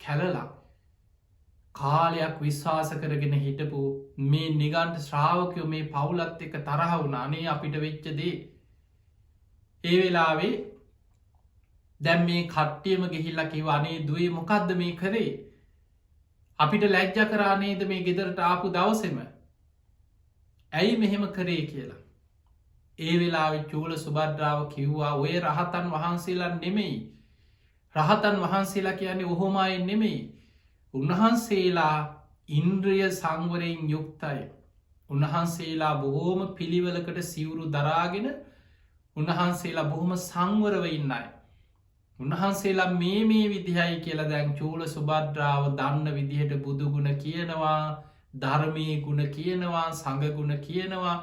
කැලලා කාලයක් විශ්වාස කරගෙන හිටපු මේ නිගන්ට ශ්‍රාවකයෝ මේ පවුලත් එක තරහ වුණනේ අපිට වෙච්චදේ. ඒ වෙලාවේ දැම් මේ කට්ටියම ගෙහිල්ලා කිව අනේ දුවේ මොකක්ද මේ කරේ අපිට ලැජ්ජ කරානේද මේ ගෙදරට ආපු දවසෙම ඇයි මෙහෙම කරේ කියලා. ඒ වෙලාවෙ චූල සුභද්‍රාව කිව්වා ඔය රහතන් වහන්සේලා නෙමෙයි. රහතන් වහන්සේලා කියන්නේ ඔහොමයි නෙමෙයි. උන්වහන්සේලා ඉන්ද්‍රිය සංවරයෙන් යුක්තයි. උන්වහන්සේලා බොහෝම පිළිවෙලකට සිවුරු දරාගෙන උන්වහන්සේලා බොහොම සංවරව ඉන්නයි. උන්වහන්සේලා මේ විදිහයි කියලා දැන් චූල සුභද්‍රාව දන්න විදිහට බුදුගුණ කියනවා, ධර්මී ගුණ කියනවා, සඟගුණ කියනවා,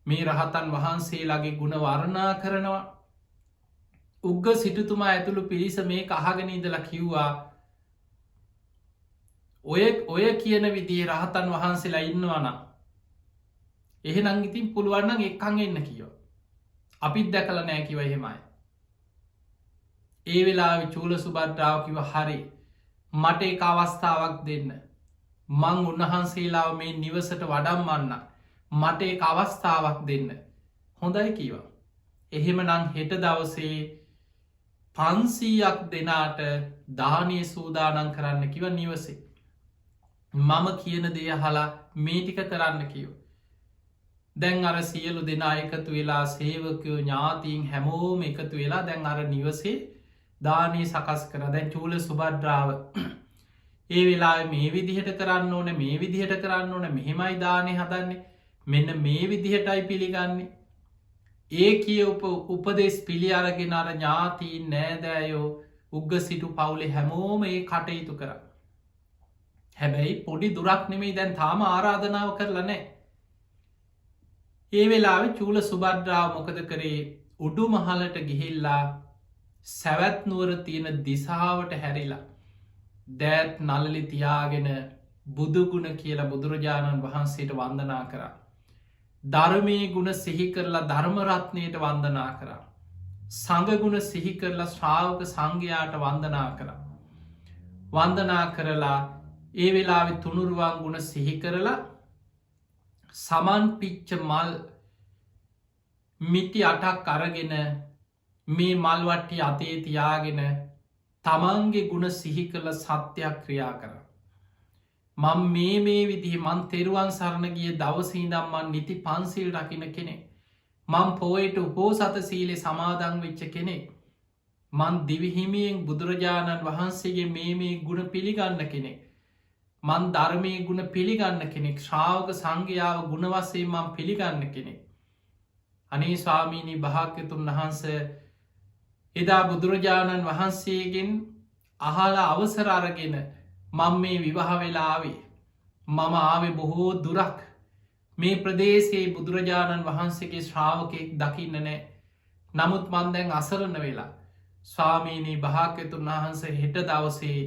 මේ රහතන් වහන්සේලාගේ ගුණ වර්ණා කරනවා. උග්ග සිටුතුමා ඇතුළු පිරිස මේ අහගෙන ඉඳලා කිව්වා ඔය කියන විදිහේ රහතන් වහන්සේලා ඉන්නවනම් එහෙනම් ඉතින් පුළුවන් නම් එක්කන් එන්න කියෝ. අපිත් දැකලා නැහැ කිව්වා එහෙමයි. ඒ වෙලාවේ චූල සුභද්‍රාව කිව්වා හරි මට එක අවස්ථාවක් දෙන්න. මං උන්වහන්සේලාව මේ නිවසට වඩම්මන්න. මට එක අවස්ථාවක් දෙන්න. හොඳයි කිව්වා. එහෙමනම් හෙට දවසේ 500ක් දෙනාට දානය සූදානම් කරන්න කිව නිවසේ. මම කියන දේ අහලා මේ ටික කරන්න කිව්වා. දැන් අර සියලු දෙනා එකතු වෙලා සේවකයෝ ඥාතීන් හැමෝම එකතු වෙලා දැන් අර නිවසේ දානී සකස් කර. දැන් චූල සුභද්‍රාව ඒ වෙලා මේ විදිහට කරන්න ඕන, මේ විදිහට කරන්න ඕන, මෙහෙමයි දානය හදන්නේ, මෙන්න මේ විදිහටයි පිළිගන්නේ. ඒ කිය උපදෙස් පිළි අරගෙන අර ඥාතීන් නෑදෑයෝ උග්ග සිටු පවුලේ හැමෝම ඒ කටයුතු කර. හැබැයි පොඩි දුරක් නෙමෙයි දැන් තාම ආරාධනාව කරලා නෑ. ඒ වෙලාවෙ චූල සුභද්‍රාව මොකද කරේ? උඩු මහලට ගිහිල්ලා සැවැත් නුවර තියෙන දිසාවට හැරිලා දෑත් නලලි තියාගෙන බුදුගුණ කියලා බුදුරජාණන් වහන්සේට වන්දනා කරා. ධර්මය ගුණ සිහි කරලා ධර්මරත්නයට වන්දනා කරා. සඟගුණ සිහි කරලා ශ්‍රාවක සංඝයාට වන්දනා කරා. වන්දනා කරලා ඒ වෙලාවෙ තුනුරුවන් ගුණ සිහි කරලා සමන් පිච්ච මල් මිටි 8ක් අරගෙන මේ මල්වට්ටි අතේ තියාගෙන තමන්ගේ ගුණ සිහි කළ සත්‍යයක් ක්‍රියා කර. මං මේ විදිහ මන් තෙරුවන් සරණ ගිය දවසීදම් මන් නිති පන්සිල් රකින කෙනෙක්. මං පෝයට උපෝසත සීලේ සමාදං වෙච්ච කෙනෙක්. මන් දිවිහිමියෙන් බුදුරජාණන් වහන්සේගේ මේ ගුණ පිළිගන්න කෙනෙක්. මන් ධර්මය ගුණ පිළිගන්න කෙනෙක්. ශ්‍රාවක සංඝයාව ගුණවස්සේ මං පිළිගන්න කෙනෙක්. අනේ ස්වාමීනී භාග්‍යතුන් වහන්ස එදා බුදුරජාණන් වහන්සේගෙන් අහලා අවසර අරගෙන මං මේ විවාහ වෙලාවේ මම ආවේ බොහෝ දුරක්. මේ ප්‍රදේශයේ බුදුරජාණන් වහන්සේගේ ශ්‍රාවකයෙක් දකින්න නෑ. නමුත් මන් දැන් අසරණ වෙලා ස්වාමීනී භාග්‍යතුන් වහන්ස හෙට දවසේ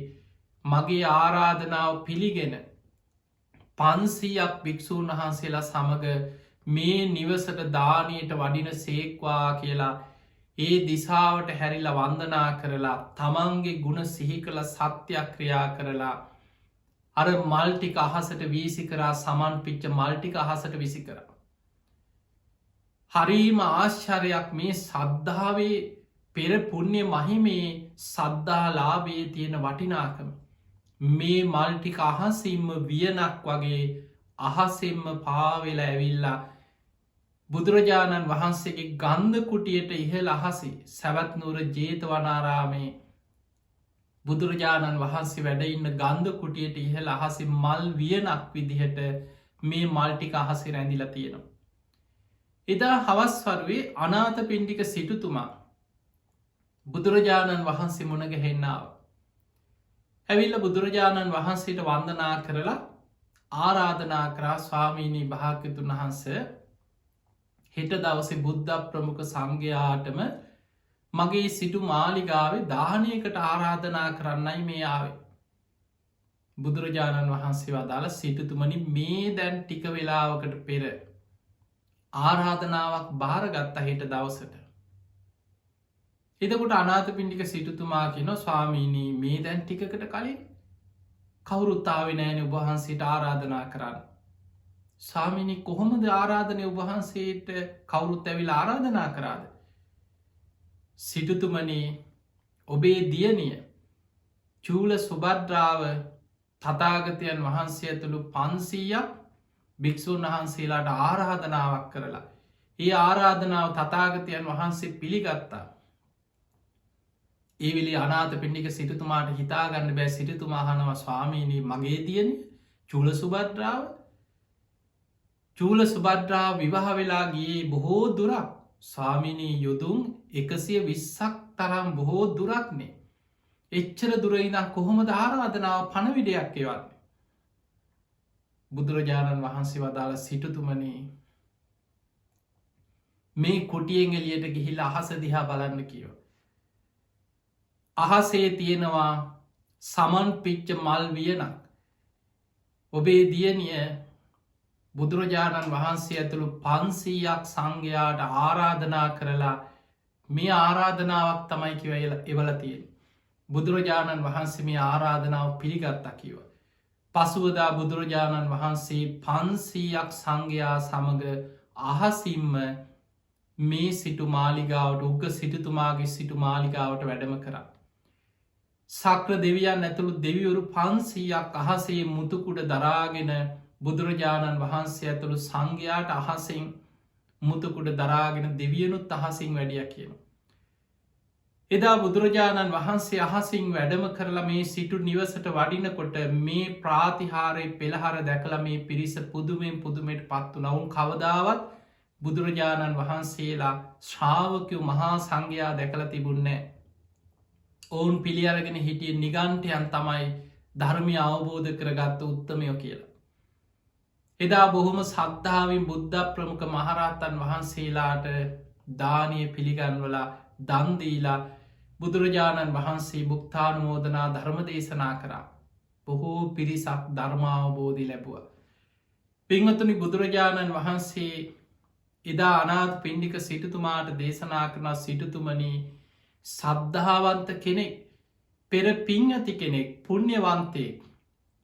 මගේ ආරාධනාව පිළිගෙන 500ක් භික්‍ෂූන් වහන්සේලා සමඟ මේ නිවසට දානයට වඩින සේක්වා කියලා ඒ දිසාවට හැරිලා වන්දනා කරලා තමන්ගේ ගුණ සිහි කළ සත්‍යයක් ක්‍රියා කරලා අර මල්ටික අහසට වීසි කරා. සමන් පිච්ච මල්ටික අහසට විසි කරා. හරීම ආශ්චර්යක් මේ සද්ධාවේ පෙර පුුණ්‍ය මහිමේ සද්ධාලාබේ තියෙන වටිනාකම. මේ මල්ටික අහසිම්ම වියනක් වගේ අහසෙම්ම පාවෙල ඇවිල්ලා බුදුරජාණන් වහන්සේගේ ගන්ධ කුටියට ඉහළ අහසේ සැවැත්නුවර ජේතවනාරාමේ බුදුරජාණන් වහන්සේ වැඩඉන්න ගන්ධ කුටියට ඉහළ අහසේ මල් වියනක් විදිහට මේ මල්ටික අහසේ රැඳිලා තියෙනවා. එදා හවස්වරුවේ අනාත පිණ්ඩික සිටුතුමා බුදුරජාණන් වහන්සේ මුණගැහෙන්නාව. ඇවිල්ල බුදුරජාණන් වහන්සේට වන්දනා කරලා ආරාධනා කරා ස්වාමීනී භාග්‍යතුන් වහන්ස හෙට දවසේ බුද්ධ ප්‍රමුඛ සංඝයාටම මගේ සිටු මාලිගාවේ දානයකට ආරාධනා කරන්නයි මේ ආවේ. බුදුරජාණන් වහන්සේ වදාළ සිටුතුමනි මේ දැන් ටික වෙලාවකට පෙර ආරාධනාවක් භාරගත්ත හෙට දවසට. එතකොට අනාථපිණ්ඩික සිටුතුමා කියන ස්වාමීනී මේ දැන් ටිකකට කලින් කවුරුත්තාව නෑන උබහන්සේට ආරාධනා කරන්න. ස්වාමිනි කොහොමද ආරාධනය උබහන්සේට කවුරුත් ඇවිල් ආරාධනා කරාද. සිටුතුමනී ඔබේ දියණිය චූල සුභද්‍රාව තථාගතයන් වහන්සේ ඇතුළු 500ක් භික්‍ෂූන් වහන්සේලාට ආරාධනාවක් කරලා ඒ ආරාධනාව තථාගතයන් වහන්සේ පිළිගත්තා. ඒවිලි අනාත පිණ්ඩික සිටුතුමාට හිතාගන්න බෑ. සිටුතුමා අහනවා ස්වාමීනී මගේ දියණිය චූල සුභද්‍රාව චූල සුබද්‍රා විවාහ වෙලා ගියේ බොහෝ දුරක් ස්වාමිනී යුදුම් 120ක් තරම් බොහෝ දුරක්නේ. එච්චර දුරයිනම් කොහොමද ආරාධනාව පණවිඩයක් එවන්නේ. බුදුරජාණන් වහන්සේ වදාළ සිටුතුමනී මේ කුටියෙන් එලියට ගිහිල් අහස දිහා බලන්න කියව. අහසේ තියෙනවා සමන් පිච්ච මල් වියනක්. ඔබේ දියනිය බුදුරජාණන් වහන්සේ ඇතුළු 500ක් සංඝයාට ආරාධනා කරලා මේ ආරාධනාවක් තමයි කිව එවල තියෙන. බුදුරජාණන් වහන්සේ මේ ආරාධනාව පිළිගත්තා කිව. පසුවදා බුදුරජාණන් වහන්සේ 500ක් සංඝයා සමඟ අහසිම්ම මේ සිටු මාලිගාවට උග්ග සිටුතුමාගේ සිටු මාලිගාවට වැඩම කරා. සක්‍ර දෙවියන් ඇතුළු දෙවිවරු 500ක් අහසේ මුතුකුඩ දරාගෙන බුදුරජාණන් වහන්සේ ඇතුළු සංඝයාට අහසින් මුතුකුඩ දරාගෙන දෙවියනුත් අහසින් වැඩිය කියනවා. එදා බුදුරජාණන් වහන්සේ අහසින් වැඩම කරලා මේ සිටු නිවසට වඩිනකොට මේ ප්‍රාතිහාරය පෙළහර දැකළ මේ පිරිස පුදුමෙන් පුදුමට පත් වනවුන් කවදාවත් බුදුරජාණන් වහන්සේලා ශ්‍රාවකයු මහා සංඝයා දැකළ තිබුන්නේ. ඔවුන් පිළියරගෙන හිටිය නිගන්ටයන් තමයි ධර්මය අවබෝධ කරගත්ත උත්තමයෝ කියලා. එදා බොහොම සද්ධාවෙන් බුද්ධ ප්‍රමුඛ මහරහතන් වහන්සේලාට දානය පිළිගන්වලා දන්දීලා බුදුරජාණන් වහන්සේ බුක්තානුමෝදනා ධර්ම දේශනා කරා. බොහෝ පිරිසක් ධර්මාවබෝධි ලැබුව. පින්වතුනි බුදුරජාණන් වහන්සේ එදා අනාත් පින්ඩික සිටුතුමාට දේශනා කරන සිටුතුමනී සද්ධාවන්ත කෙනෙක් පෙර පින් ඇති කෙනෙක් පුුණ්‍යවන්තයෙක්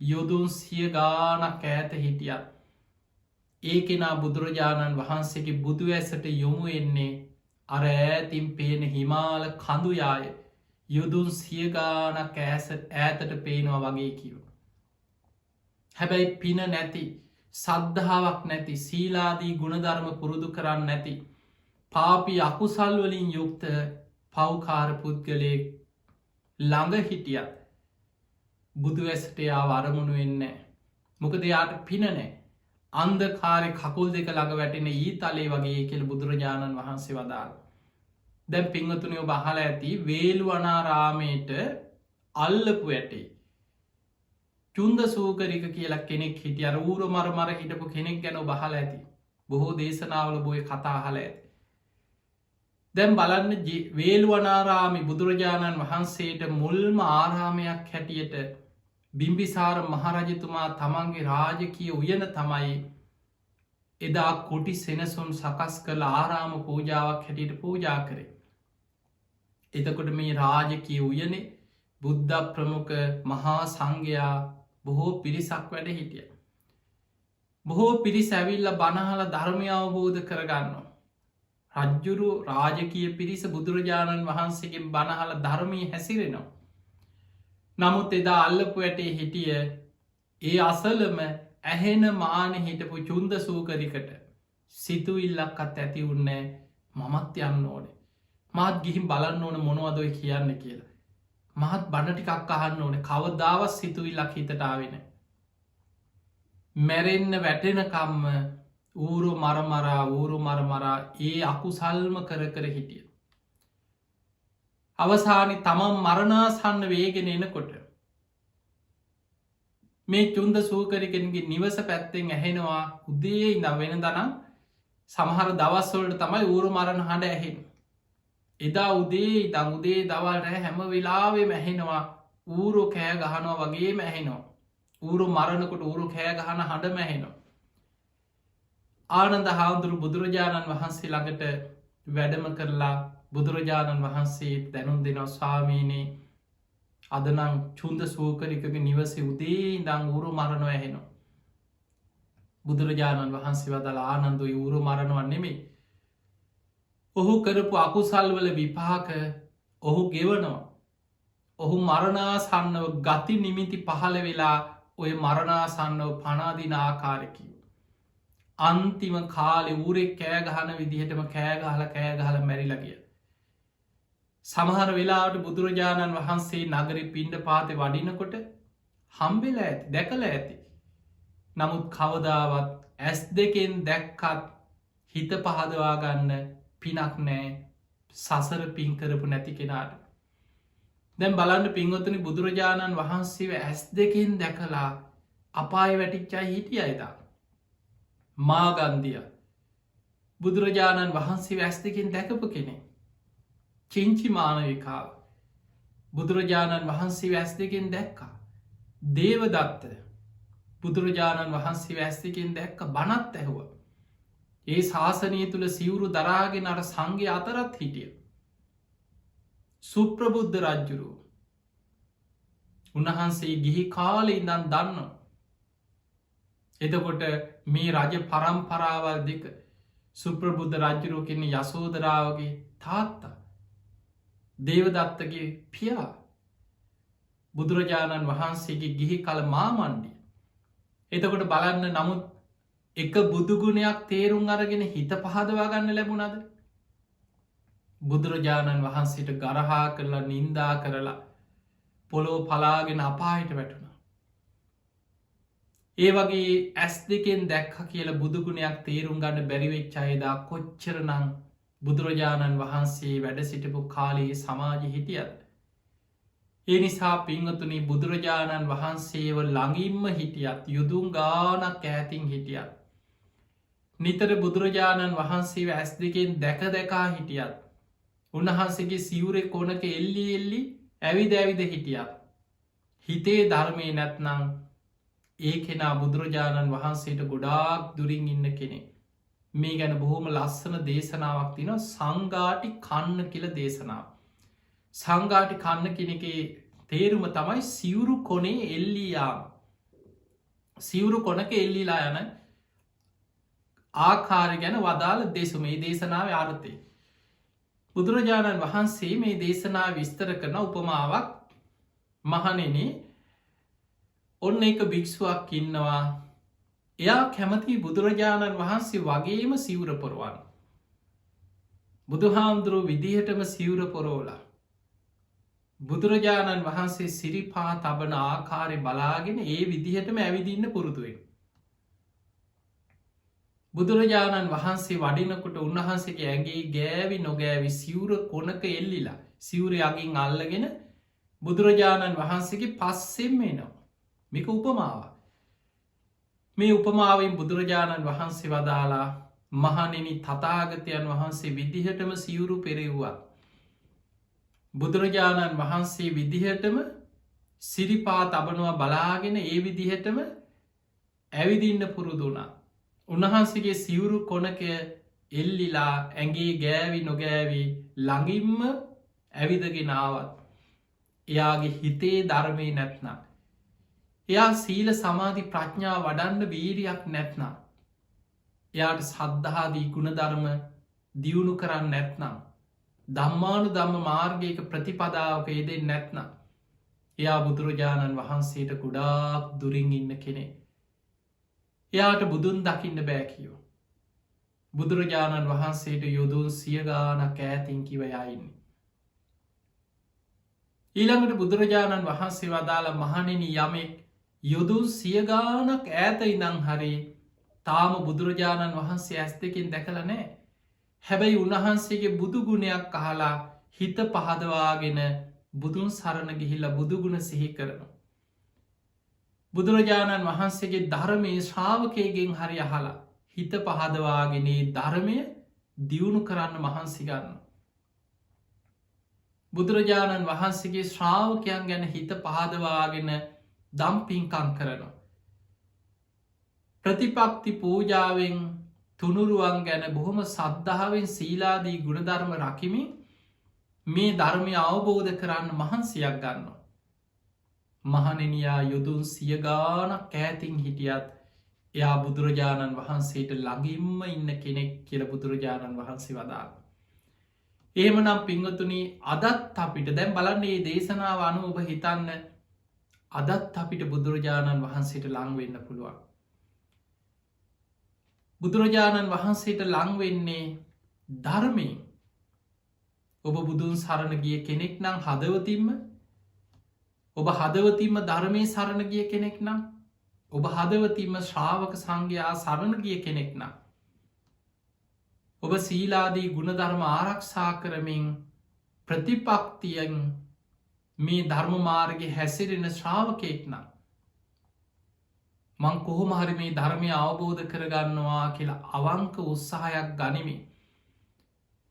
යොදුන් සිය ගානක් ඈත හිටියත් ඒ කෙනා බුදුරජාණන් වහන්සේගේ බුදු ඇසට යොමු එන්නේ අර ඈතින් පේන හිමාල කඳුයාය යුදුන් සියගානක් ඈතට පේනවා වගේ කිව. හැබැයි පින නැති සද්ධාවක් නැති සීලාදී ගුණධර්ම පුරුදු කරන්න නැති පාපි අකුසල්වලින් යුක්ත පව්කාර පුද්ගලයෙක් ළඟ හිටියත් බුදු ඇසටයා වරමුණු වෙන්න. මොකද යාට පින නෑ අන්දකාරය කකුල් දෙක ළඟ වැටෙන ඊ තලේ වගේ කෙළ බුදුරජාණන් වහන්සේ වදාළ. දැම් පිංහතුනයෝ බහල ඇති වේල්වනාරාමයට අල්ලපු ඇටේ. චුන්ද සූකරික කියලා කෙනෙක් හිටිය අර ඌර මර හිටපු කෙනෙක් ගැන බහල ඇති. බොහෝ දේශනාවල බොය කතාහල ඇති. දැම් බලන්න වේල්වනාරාමි බුදුරජාණන් වහන්සේට මුල්ම ආරාමයක් හැටියට බිම්බිසාර මහරජතුමා තමන්ගේ රාජකය උයන තමයි එදා කොටි සෙනසුන් සකස් කළ ආරාම පූජාවක් හැටියට පූජා කරේ. එතකොට මේ රාජකය උයනේ බුද්ධ ප්‍රමුඛ මහා සංඝයා බොහෝ පිරිසක් වැඩ හිටිය. බොහෝ පිරිස ඇවිල්ල බණහල ධර්මය අවබෝධ කරගන්නවා. රජ්ජුරු රාජකය පිරිස බුදුරජාණන් වහන්සේගේ බණහල ධර්මී හැසිරෙනවා. නමුත් එදා අල්ලපු ඇටේ හිටිය ඒ අසලම ඇහෙන මාන හිටපු චුන්ද සූකරිකට සිතු ඉල්ලක්කත් ඇති උන්නේ මමත් යන්න ඕනේ. මාත් ගිහිම් බලන්න ඕන මොනවදොයි කියන්න කියලා. මහත් බණ ටිකක් අහන්න ඕන කවදාවත් සිතුවිල්ලක් හිතටාවෙන. මැරෙන්න වැටෙනකම්ම ඌරු මරමරා ඒ අකුසල්ම කර හිටිය. අවසානි තමන් මරණාසන්න වේගෙන එනකොට මේ චුන්ද සූකරිකෙන්ගේ නිවස පැත්තෙන් ඇහෙනවා උදේ ඉඳ වෙන දනම් සමහර දවස්වලට තමයි ඌරු මරණ හඬ ඇහෙන. එදා උදේ දමුදේ දවල්ට හැම වෙලාවේ මැහෙනවා ඌරු කෑ ගහනවා වගේ මැහෙනවා. ඌරු මරණකොට ඌරු කෑ ගහන හඬ මැහෙනවා. ආනන්ද හාමුදුරු බුදුරජාණන් වහන්සේ ළඟට වැඩම කරලා බුදුරජාණන් වහන්සේ දැනුම් දෙනවා ස්වාමීනී අදනං චුන්ද සූකරිකගේ නිවසේ උදේ ඉඳං ඌරු මරණව ඇහෙනවා. බුදුරජාණන් වහන්සේ වදල ආනන්දුයි ඌරු මරණවන් නෙමේ. ඔහු කරපු අකුසල්වල විපාක ඔහු ගෙවනවා. ඔහු මරණාසන්නව ගති නිමිති පහළ වෙලා ඔය මරණාසන්නව පනාදින ආකාරකිව. අන්තිම කාලෙ ඌරෙක් කෑගහන විදිහටම කෑගහල මැරිලගිය. සමහර වෙලාට බුදුරජාණන් වහන්සේ නගරි පිණ්ඩ පාතය වඩිනකොට හම්බෙල ඇති දැකල ඇති. නමුත් කවදාවත් ඇස් දෙකෙන් දැක්කත් හිත පහදවා ගන්න පිනක් නෑ සසර පින් කරපු නැති කෙනාට. දැන් බලන්න පින්වතුනි බුදුරජාණන් වහන්සේ ඇස් දෙකෙන් දැකලා අපාය වැටිච්චා හිටිය අයිදා. මාගන්දිය බුදුරජාණන් වහන්සේ ඇස් දෙකෙන් දැකපු කෙනෙ. චිංචි මානවිකාව බුදුරජාණන් වහන්සේ ඇස් දෙකෙන් දැක්කා. දේවදත්ත බුදුරජාණන් වහන්සේ ඇස් දෙකෙන් දැක්ක බණත් ඇහුව. ඒ ශාසනය තුළ සිවුරු දරාගෙන අර සංඝය අතරත් හිටිය. සුප්‍රබුද්ධ රජ්ජුරුව උන්වහන්සේ ගිහි කාලෙ ඉඳන් දන්න. එතකොට මේ රජ පරම්පරාවල් දෙක සුප්‍රබුද්ධ රජ්ජුරුව කෙනෙ යසෝදරාවගේ තාත්තා දේවදත්තගේ පියා බුදුරජාණන් වහන්සේගේ ගිහි කල මාමණ්ඩිය. එතකොට බලන්න නමුත් එක බුදුගුණයක් තේරුම් අරගෙන හිත පහදවා ගන්න ලැබුණද. බුදුරජාණන් වහන්සේට ගරහා කරලා නින්දා කරලා පොලෝ පලාගෙන අපායට වැටුණ. ඒ වගේ ඇස් දෙකෙන් දැක්ක කියල බුදුගුණයක් තේරුම් ගන්න බැරිවෙච් අයදා කොච්චරනං බුදුරජාණන් වහන්සේ වැඩ සිටපු කාලයේ සමාජ හිටියත්. ඒ නිසා පිංහතුනි බුදුරජාණන් වහන්සේව ළඟින්ම හිටියත් යුදුම් ගානක් ඇතින් හිටියත්. නිතර බුදුරජාණන් වහන්සේ ඇස් දෙකෙන් දැක දැකා හිටියත්. උන්වහන්සේගේ සිවුරෙ කොනක එල්ලි එල්ලි ඇවිද ඇවිද හිටියත්. හිතේ ධර්මය නැත්නං ඒ කෙනා බුදුරජාණන් වහන්සේට ගොඩාක් දුරින් ඉන්න කෙනෙ. මේ ගැන බොහොම ලස්සන දේශනාවක් තින සංගාටි කන්න කියල දේශනාව. සංගාටි කන්න කෙනෙකේ තේරුම තමයි සිවුරු කොනේ එල්ලියාම්. සිවුරු කොනක එල්ලිලා යන ආකාරය ගැන වදාළ දෙසුමේ දේශනාව ආරතය. බුදුරජාණන් වහන්සේ මේ දේශනා විස්තර කරන උපමාවක් මහනෙන ඔන්න එක භික්ෂුවක් ඉන්නවා. එයා කැමති බුදුරජාණන් වහන්සේ වගේම සිවුර පොරුවන්. බුදුහාමුදුරුව විදිහටම සිවුර පොරෝලා. බුදුරජාණන් වහන්සේ සිරිපා තබන ආකාරය බලාගෙන ඒ විදිහටම ඇවිදින්න පුරුදුවෙන්. බුදුරජාණන් වහන්සේ වඩිනකොට උන්වහන්සේගේ ඇගේ ගෑවි නොගෑවි සිවුර කොනක එල්ලිලා සිවුර යගින් අල්ලගෙන බුදුරජාණන් වහන්සේගේ පස්සෙම එනවා. මේක උපමාව. මේ උපමාවෙන් බුදුරජාණන් වහන්සේ වදාලා මහනෙනි තථාගතයන් වහන්සේ විදිහටම සිවුරු පෙරෙව්වා. බුදුරජාණන් වහන්සේ විදිහටම සිරිපා තබනවා බලාගෙන ඒ විදිහටම ඇවිදින්න පුරුදුනා. උන්වහන්සේගේ සිවුරු කොනක එල්ලිලා ඇගේ ගෑවි නොගෑවි ළඟින්ම ඇවිදගෙනාවත් එයාගේ හිතේ ධර්මය නැත්නම්. එයා සීල සමාධි ප්‍රඥා වඩන්න වීරියක් නැත්නම්. එයාට සද්ධාදී ගුණධර්ම දියුණු කරන්න නැත්නම්. ධම්මානු ධම්ම මාර්ගයක ප්‍රතිපදාවක යෙදෙන් නැත්නම්. එයා බුදුරජාණන් වහන්සේට ගොඩාක් දුරින් ඉන්න කෙනෙ. එයාට බුදුන් දකින්න බෑ කියෝ. බුදුරජාණන් වහන්සේට යොදුන් සියගානක් ඈතින් කිවයයින්න. ඊළඟට බුදුරජාණන් වහන්සේ වදාළ මහණෙනි යමෙක් යොදුන් සියගානක් ඈත ඉඳං හරි තාම බුදුරජාණන් වහන්සේ ඇස් දෙකෙන් දැකල නෑ. හැබැයි උන්වහන්සේගේ බුදුගුණයක් අහලා හිත පහදවාගෙන බුදුන් සරණ ගිහිල්ල බුදුගුණ සිහි කරනු. බුදුරජාණන් වහන්සේගේ ධර්මය ශ්‍රාවකයගෙන් හරි අහලා හිත පහදවාගෙනේ ධර්මය දියුණු කරන්න මහන්සි ගන්න. බුදුරජාණන් වහන්සේගේ ශ්‍රාවකයන් ගැන හිත පහදවාගෙන දම්පින්කං කරනවා. ප්‍රතිපක්ති පූජාවෙන් තුනුරුවන් ගැන බොහොම සද්ධාවෙන් සීලාදී ගුණධර්ම රකිමින් මේ ධර්මය අවබෝධ කරන්න මහන්සියක් ගන්නවා. මහනෙනයා යුදුන් සියගානක් ඈතින් හිටියත් එයා බුදුරජාණන් වහන්සේට ළඟින්ම ඉන්න කෙනෙක් කියල බුදුරජාණන් වහන්සේ වදාළ. ඒමනම් පිංහතුනි අදත් අපිට දැම් බලන්නේ දේශනාව අනු ඔබ හිතන්න අදත් අපිට බුදුරජාණන් වහන්සේට ලංවෙන්න පුළුවන්. බුදුරජාණන් වහන්සේට ලංවෙන්නේ ධර්මයෙන්. ඔබ බුදුන් සරණ ගිය කෙනෙක් නම් හදවතින්ම ඔබ හදවතින්ම ධර්මය සරණ ගිය කෙනෙක් නම් ඔබ හදවතින්ම ශ්‍රාවක සංඝයා සරණ ගිය කෙනෙක් නම් ඔබ සීලාදී ගුණධර්ම ආරක්ෂා කරමින් ප්‍රතිපක්තියෙන් මේ ධර්ම මාර්ගය හැසිරෙන ශ්‍රාවකයෙක් නම් මං කොහොමහරි මේ ධර්මය අවබෝධ කරගන්නවා කියලා අවංක උත්සාහයක් ගනිමි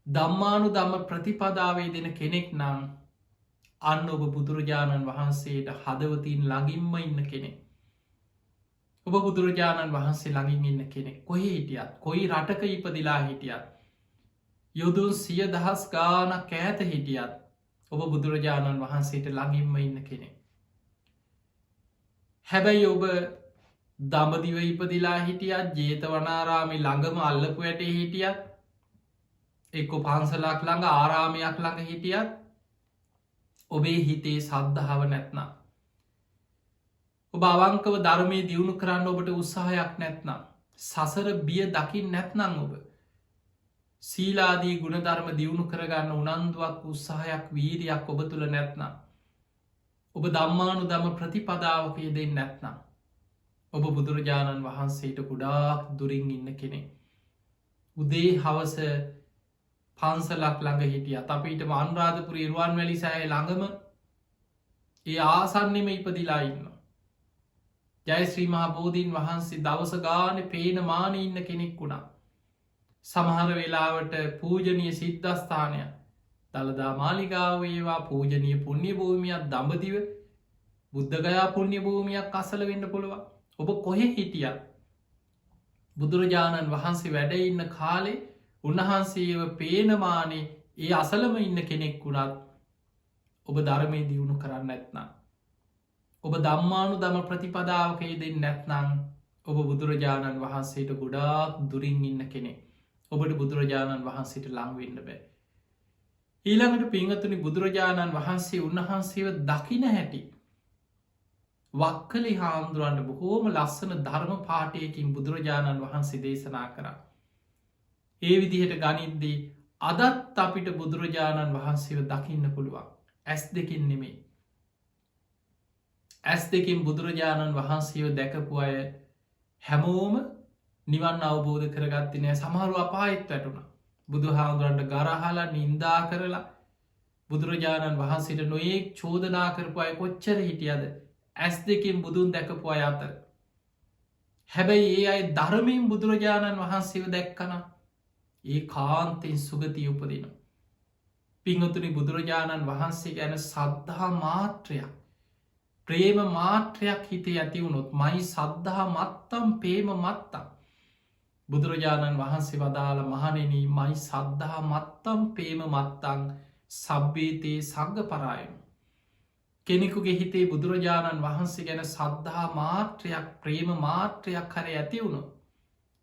ධම්මානු ධම්ම ප්‍රතිපදාවේ දෙන කෙනෙක් නම් අන්න ඔබ බුදුරජාණන් වහන්සේට හදවතින් ළඟින්ම ඉන්න කෙනෙක් ඔබ බුදුරජාණන් වහන්සේ ළඟින් ඉන්න කෙනෙක් කොහේ හිටියත් කොයි රටක ඉපදිලා හිටියත් යොදුන් 100,000 ගානක් ඈත හිටියත් ඔබ බුදුරජාණන් වහන්සේට ළඟින්ම ඉන්න කෙනෙක් හැබැයි ඔබ දඹදිව ඉපදිලා හිටියත් ජේතවනාරාමි ළඟම අල්ලපු ඇටේ හිටියත් එක්ක පන්සලක් ළඟ ආරාමයක් ළඟ හිටියත් ඔබේ හිතේ සද්ධාව නැත්නම් ඔබ අවංකව ධර්මය දියුණු කරන්න ඔබට උත්සාහයක් නැත්නම් සසර බිය දකිින් නැත්නම් ඔබ සීලාදී ගුණධර්ම දියුණු කරගන්න උනන්දුවක් උත්සාහයක් වීරයක් ඔබ තුළ නැත්නම් ඔබ ධම්මානු ධම ප්‍රතිපදාවකය දෙන්න නැත්නම් ඔබ බුදුරජාණන් වහන්සේට ගොඩාක් දුරින් ඉන්න කෙනෙ උදේ හවස පන්සලක් ළඟ හිටිය අපිට අනුරාධපුර ඉරුවන් වැලි සෑය ළඟම ඒ ආසන්නෙම ඉපදිලා ඉන්න ජය ශ්‍රී මහා බෝධීන් වහන්සේ දවස ගාන පේන මාන ඉන්න කෙනෙක් වුණා සමහර වෙලාවට පූජනය සිද්ධස්ථානය දළදා මාලිගාව ඒවා පූජනය පුුණ්‍ය භූමියක් දඹදිව බුද්ධගයා පුුණ්‍ය භූමියක් අසල වෙන්න පුළුවන් ඔබ කොහෙ හිටියත් බුදුරජාණන් වහන්සේ වැඩ ඉන්න කාලේ උන්වහන්සේව පේනමානේ ඒ අසලම ඉන්න කෙනෙක් වුණත් ඔබ ධර්මය දියුණු කරන්න ඇත්නම් ඔබ ධම්මානු ධම ප්‍රතිපදාවකයේ දෙන්න නැත්නම් ඔබ බුදුරජාණන් වහන්සේට ගොඩාක් දුරින් ඉන්න කෙනෙ ඔබට බුදුරජාණන් වහන්සේට ලංවෙන්න බෑ ඊළඟට පිංහතුනි බුදුරජාණන් වහන්සේ උන්වහන්සේව දකින හැටි වක්කලි හාමුදුරුවන්ට බොහෝම ලස්සන ධර්ම පාටයකින් බුදුරජාණන් වහන්සේ දේශනා කරා ඒ විදිහට ගනිද්දී අදත් අපිට බුදුරජාණන් වහන්සේව දකින්න පුළුවන් ඇස් දෙකින් නෙමේ ඇස් දෙකින් බුදුරජාණන් වහන්සේව දැකපු අය හැමෝම නිවන් අවබෝධ කරගත්ති නෑ සමහරු අපායෙත් වැටුණ බුදු හාමුදුරන්ට ගරහලා නින්දා කරලා බුදුරජාණන් වහන්සේට නොයෙක් චෝදනා කරපු අය කොච්චර හිටියද ඇස් දෙකින් බුදුන් දැකපු අය අතර හැබැයි ඒ අයි ධර්මයෙන් බුදුරජාණන් වහන්සේව දැක්කන ඒ කාන්තෙන් සුගතිය උපදින පිංහතුනි බුදුරජාණන් වහන්සේ ගැන සද්ධහා මාත්‍රයක් ප්‍රේම මාත්‍රයක් හිතේ ඇතිවුණොත් මයි සද්ධහා මත්තම් පේම මත්තම් බුදුරජාණන් වහන්සේ වදාළ මහනෙන මයි සද්ධහා මත්තම් පේම මත්තං සබ්බේතේ සග්ග පරායනු කෙනෙකුගේ හිතේ බුදුරජාණන් වහන්සේ ගැන සද්ධහා මාත්‍රයක් ප්‍රේම මාත්‍රයක් හර ඇතිවුණු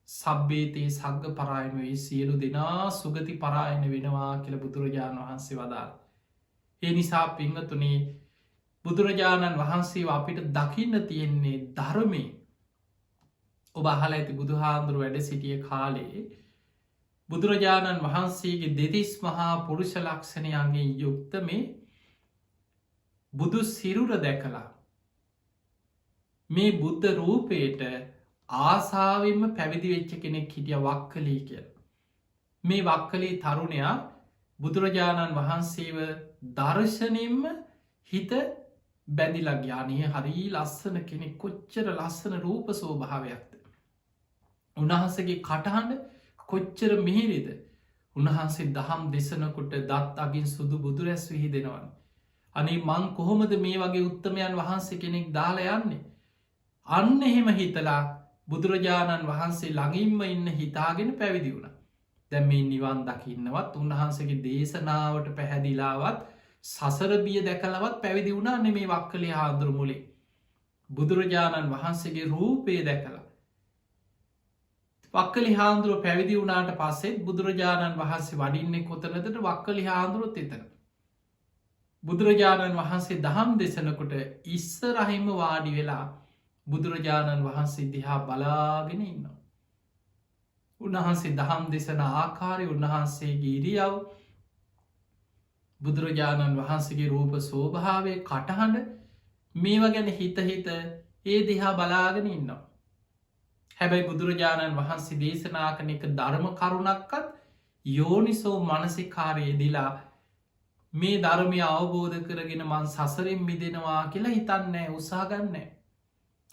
සබ්බේතේ සග්ග පරායනුවේ සියලු දෙනා සුගති පරායන වෙනවා කියල බුදුරජාණන් වහන්සේ වදාළ ඒ නිසා පිංහතුනේ බුදුරජාණන් වහන්සේ අපිට දකින්න තියෙන්නේ ධර්මය ඔබ අහල ඇති බුදුහාන්දුරු වැඩ සිටිය කාලේ බුදුරජාණන් වහන්සේගේ දෙතිස් මහා පුරුෂ ලක්ෂණයන්ගේ යුක්ත මේ බුදු සිරුර දැකලා මේ බුද්ධ රූපයට ආසාාවෙන්ම පැවිදි වෙච්ච කෙනෙක් හිටිය වක්කලී කිය මේ වක්කලී තරුණයා බුදුරජාණන් වහන්සේව දර්ශනයෙන්ම හිත බැඳිලා ග්‍යානය හරි ලස්සන කෙනෙක් කොච්චර ලස්සන රූප සෝභාවයක්ද උන්වහන්සගේ කටහඬ කොච්චර මිහිරිද උන්වහන්සේ දහම් දෙසනකොට දත් අගින් සුදු බුදුරැස් විහි දෙෙනවන අනේ මං කොහොමද මේ වගේ උත්තමයන් වහන්සේ කෙනෙක් දාලා යන්නේ අන්න එහෙම හිතලා බුදුරජාණන් වහන්සේ ළඟින්ම ඉන්න හිතාගෙන පැවිදි වුණ දැම් මේ නිවන් දකින්නවත් උන්වහන්සගේ දේශනාවට පැහැදිලාවත් සසරබිය දැකලවත් පැවිදි වුණා නෙමේ වක්කලේ හාදුරු මුලේ බුදුරජාණන් වහන්සේගේ රූපය දැකලා වක්කලි හාන්දුරුව පැවිදි වුණාට පස්සෙත් බුදුරජාණන් වහන්සේ වඩින්නේ කොතනතට වක්කලි හාන්දුරුවත් එතන බුදුරජාණන් වහන්සේ දහම් දෙසනකොට ඉස්සරහිම වාඩි වෙලා බුදුරජාණන් වහන්සේ දිහා බලාගෙන ඉන්න උන්වහන්සේ දහම් දෙසන ආකාරය උන්වහන්සේගේ ඉරියව් බුදුරජාණන් වහන්සේගේ රූප සෝභාවය කටහඬ මේවා ගැන හිත ඒ දිහා බලාගෙන ඉන්නවා. හැබැයි බුදුරජාණන් වහන්සේ දේශනා කන එක ධර්ම කරුණක්කත් යෝනිසෝ මනසිකාරයේදිලා මේ ධර්මය අවබෝධ කරගෙන මන් සසරෙන් මිදෙනවා කියලා හිතන්නෑ උත්සාහගන්නෑ.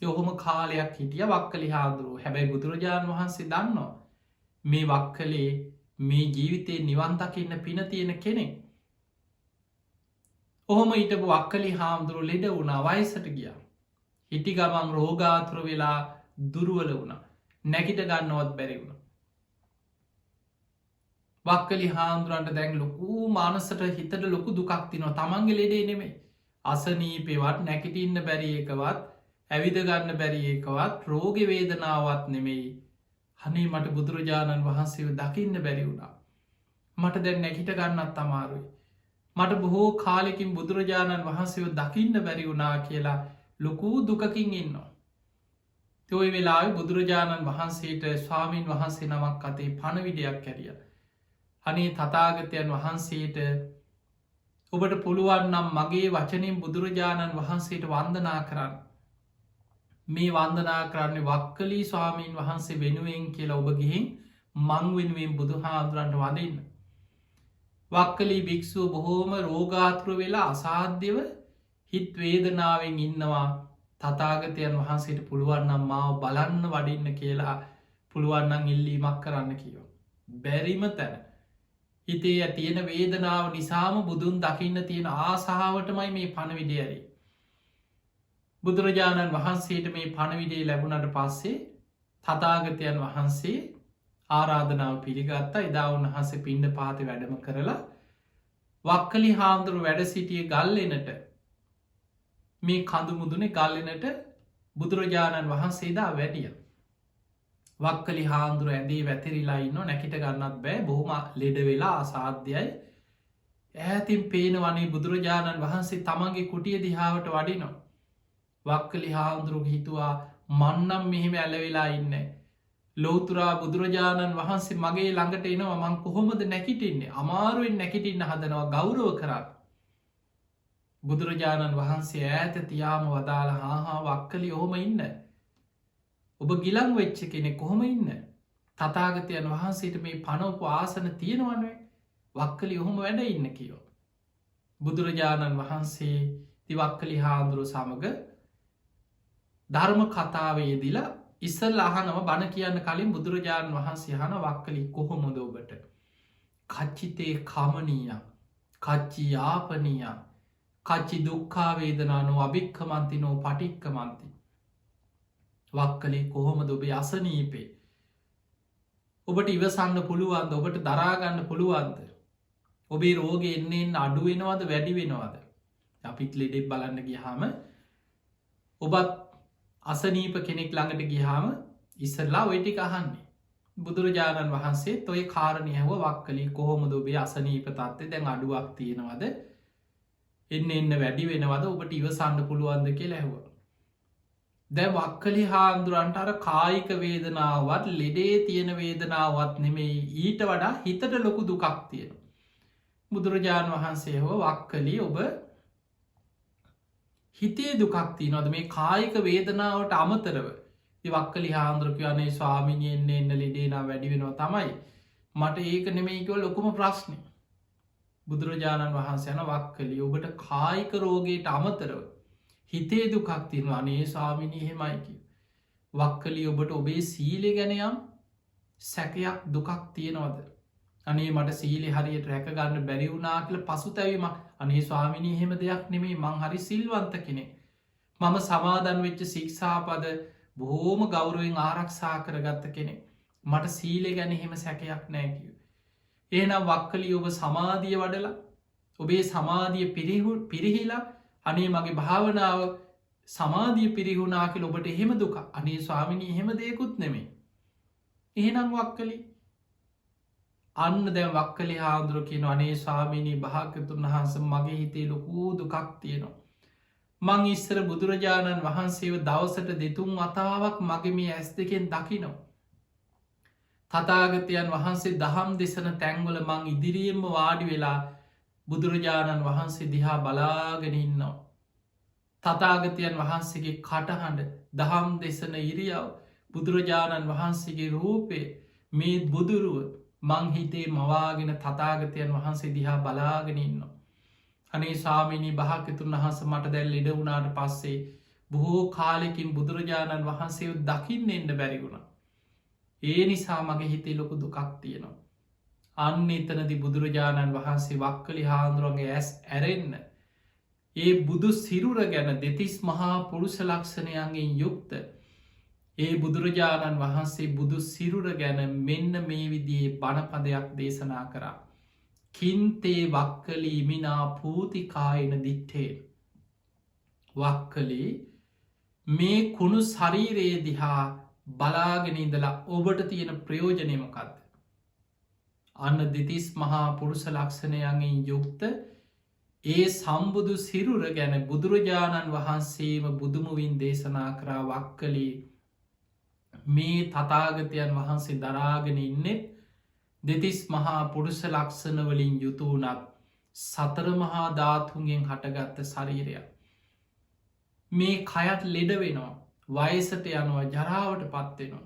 යොහොම කාලයක් හිටිය වක්කලි හාදුරුව හැබැයි බුදුරජාණන් වහන්සේ දන්නවා. මේ වක්කලේ මේ ජීවිතේ නිවන්තකින්න පින තියෙන කෙනෙක්. ඔහොම හිටපු වක්කලි හාමුදුරු ලෙඩ වුණා වයසට ගිය. හිටි ගමන් රෝගාතුර වෙලා දුරුවල වුණ නැගිට ගන්නවත් බැරි වුණ. වක්කලි හාමුදුරන්ට දැන් ලොකූ මානසට හිතට ලොකු දුකක්තිනවා තමන්ගේ ලෙඩේ නෙමේ. අසනීපෙවත් නැකිටින්න බැරි එකවත් ඇවිද ගන්න බැරි එකවත් රෝග වේදනාවත් නෙමෙයි. හනේ මට බුදුරජාණන් වහන්සේව දකින්න බැරි වුණා. මට දැන් නැකිට ගන්නත් අමාරුයි. මට බොහෝ කාලෙකින් බුදුරජාණන් වහන්සේව දකින්න බැරි වුණා කියලා ලොකූ දුකකින් ඉන්නවා. තොයි වෙලා බුදුරජාණන් වහන්සේට ස්වාමීන් වහන්සේ නමක් අතේ පණවිඩයක් කැරිය. අනේ තතාගතයන් වහන්සේට ඔබට පුළුවන් නම් මගේ වචනින් බුදුරජාණන් වහන්සේට වන්දනා කරන්න. මේ වන්දනා කරන්න වක්කලී ස්වාමීන් වහන්සේ වෙනුවෙන් කියලා ඔබ ගිහින් මං වෙනුවෙන් බුදුහාදුරන්ට වදන්න. වක්කලී භික්‍ෂුව බොහෝම රෝගාතුර වෙලා අසාධ්‍යව හිත් වේදනාවෙන් ඉන්නවා තතාගතයන් වහන්සේට පුළුවන්නම් මාව බලන්න වඩින්න කියලා පුළුවන්නන් ඉල්ලීමක් කරන්න කියෝ. බැරිම තැන. හිතේ තියෙන වේදනාව නිසාම බුදුන් දකින්න තියෙන ආසාාවටමයි මේ පණවිඩියරි. බුදුරජාණන් වහන්සේට මේ පණවිඩේ ලැබුණට පස්සේ තතාගතයන් වහන්සේ ආරාධනාව පිළිගත්තා එදා උන්වහන්සේ පිණ්ඩ පාති වැඩම කරලා වක්කලි හාමුදුරු වැඩ සිටිය ගල්ලෙනට මේ කඳුමුදුනේ ගල්ලෙනට බුදුරජාණන් වහන්සේදා වැඩිය. වක්කලි හාමුදුරු ඇදේ වැතිරිලා ඉන්න නැකිට ගන්නත් බෑ බොහොම ලෙඩ වෙලා අසාධ්‍යයි ඇතින් පේන වනේ බුදුරජාණන් වහන්සේ තමන්ගේ කුටිය දිහාවට වඩිනවා. වක්කලි හාමුදුරු හිතුවා මන්නම් මෙහෙම ඇලවෙලා ඉන්න. ලෝතුරා බුදුරජාණන් වහන්සේ මගේ ළඟට එනවා මං කොහොමද නැකිටින්නේ අමාරුවෙන් නැකිටින්න හදනවා ගෞරව කරන්න. බුදුරජාණන් වහන්සේ ඈත තියාම වදාළ හා වක්කලි ඔහොම ඉන්න. ඔබ ගිලං වෙච්ච කෙනෙ කොහොම ඉන්න. තතාගතයන් වහන්සේට මේ පනවපු ආසන තියෙනවන්නේ වක්කලි ඔහොම වැඩ ඉන්න කියෝ. බුදුරජාණන් වහන්සේ තිවක්කලි හාදුරු සමඟ ධර්ම කතාවේදිලා ඉස්සල් අහනව බණ කියන්න කලින් බුදුරජාණන් වහන්සේ හන වක්කලි කොහොමොද ඔබට. කච්චිතේ කමනීය කච්චි යාපනීය කච්චි දුක්කාවේදනානෝ අභික්කමන්තිනෝ පටික්කමන්ති. වක්කලේ කොහොමද ඔබේ අසනීපේ. ඔබට ඉවසන්න පුළුවන්ද ඔබට දරාගන්න පුළුවන්ද. ඔබේ රෝග එන්නෙන් අඩුවෙනවද වැඩි වෙනවාද. අපිත් ලෙඩෙක් බලන්න ගියාම ඔබත් අසනීප කෙනෙක් ළඟට ගිහාම ඉස්සරලා ඔයිටි අහන්නේ. බුදුරජාණන් වහන්සේ ඔය කාරණය හව වක්කලි කොහොමද ඔබේ අසනීප තත්වේ දැන් අඩුවක් තියෙනවද එන්න වැඩි වෙනවද ඔබට ඉවසන්න පුළුවන්ද කිය ලැහව. දැ වක්කලි හාන්දුරන්ට අර කායික වේදනාවත් ලෙඩේ තියෙන වේදනාවත් නෙමෙයි ඊට වඩා හිතට ලොකු දුකක් තියෙන. බුදුරජාණන් වහන්සේ හෝ වක්කලි ඔබ හිතේ දුකක්ති නොද මේ කායික වේදනාවට අමතරව වක්කලි හාන්දුරකයනේ ස්වාමිනියෙන්න්නේ එන්න ලෙඩේනා වැඩි වෙනවා තමයි මට ඒක නෙමෙයිකව ලොකුම ප්‍රශ්නය. බුදුරජාණන් වහන්සේන වක්කලි ඔබට කායික රෝගයට අමතරව හිතේ දුකක් තිනවා අනේ ස්වාමිනී හෙමයිකි. වක්කලි ඔබට ඔබේ සීලෙ ගැනයම් සැකයක් දුකක් තියෙනවද. අනේ මට සීලෙ හරියට රැකගන්න බැරිවුනා කියල පසු තැවීම අනේ ස්වාමිනී හෙම දෙයක් නෙමේ මං හරි සිල්වන්ත කෙනෙ. මම සමාදන් වෙච්ච ශික්ෂාපද බොහෝම ගෞරුවෙන් ආරක්ෂා කරගත්ත කෙනෙ. මට සීලෙ ගැන හෙම සැකයක් නෑකිව. ඒනම් වක්කලි ඔබ සමාධිය වඩලා ඔබේ සමාධිය පිරිහිලා අනේ මගේ භාවනාව සමාධිය පිරිහුණනාකෙල් ඔබට එහෙම දුක අනේ ස්වාමිනී එහෙම දෙයකුත් නෙමේ. එහෙනම් වක්කලි අන්න දැ වක්කලි හාදුර කියන අනේ ස්වාමිනී භාගතුන් වහන්ස මගේ හිතේ ලොකූ දුකක් තියෙනවා. මං ඉස්සර බුදුරජාණන් වහන්සේව දවසට දෙතුන් අතාවක් මගේ මේ ඇස් දෙකෙන් දකිනෝ. තතාගතයන් වහන්සේ දහම් දෙසන තැංවල මං ඉදිරියෙන්ම වාඩි වෙලා බුදුරජාණන් වහන්සේ දිහා බලාගෙන ඉන්නවා. තථාගතයන් වහන්සේගේ කටහඬ දහම් දෙසන ඉරියව් බුදුරජාණන් වහන්සේගේ රූපය මේ බුදුරුව මංහිතේ මවාගෙන තථාගතයන් වහන්සේ දිහා බලාගෙනන්න. අනේ සාමිනී භාග්‍යතුන් වහන්ස මට දැල් ලෙඩ වුණාට පස්සේ බොහෝ කාලෙකින් බුදුරජාණන් වහන්සේ දකින්න එන්න බැරිගුණ. ඒ නිසා මගේ හිතේ ලොකු දුකක් තියෙනවා. අන්න එතනදි බුදුරජාණන් වහන්සේ වක්කලි හාන්දුරුවන්ගේ ඇස් ඇරෙන්න. ඒ බුදු සිරුර ගැන දෙතිස් මහා පුරුෂ ලක්ෂණයන්ගෙන් යුක්ත ඒ බුදුරජාණන් වහන්සේ බුදු සිරුර ගැන මෙන්න මේ විදියේ බණපදයක් දේශනා කරා. කින්තේ වක්කලී මිනා පූතිකායන දිට්ඨේ. වක්කලි මේ කුණු ශරීරයේ දිහා බලාගෙන ඉඳලා ඔබට තියෙන ප්‍රයෝජනය මොකක්ද? අන්න දෙතිස් මහා පුරුෂ ලක්ෂණයන්ගෙන් යුක්ත ඒ සම්බුදු සිරුර ගැන බුදුරජාණන් වහන්සේම බුදුමුවින් දේශනා කරා වක්කලී මේ තථාගතයන් වහන්සේ දරාගෙන ඉන්නෙත් දෙතිස් මහා පුරුෂ ලක්ෂණවලින් යුතු වුණත් සතර මහා ධාතුන්ගෙන් හටගත්ත ශරීරයක්. මේ කයත් ලෙඩ වෙනවා, වයසට යනවා, ජරාවට පත්වෙනවා.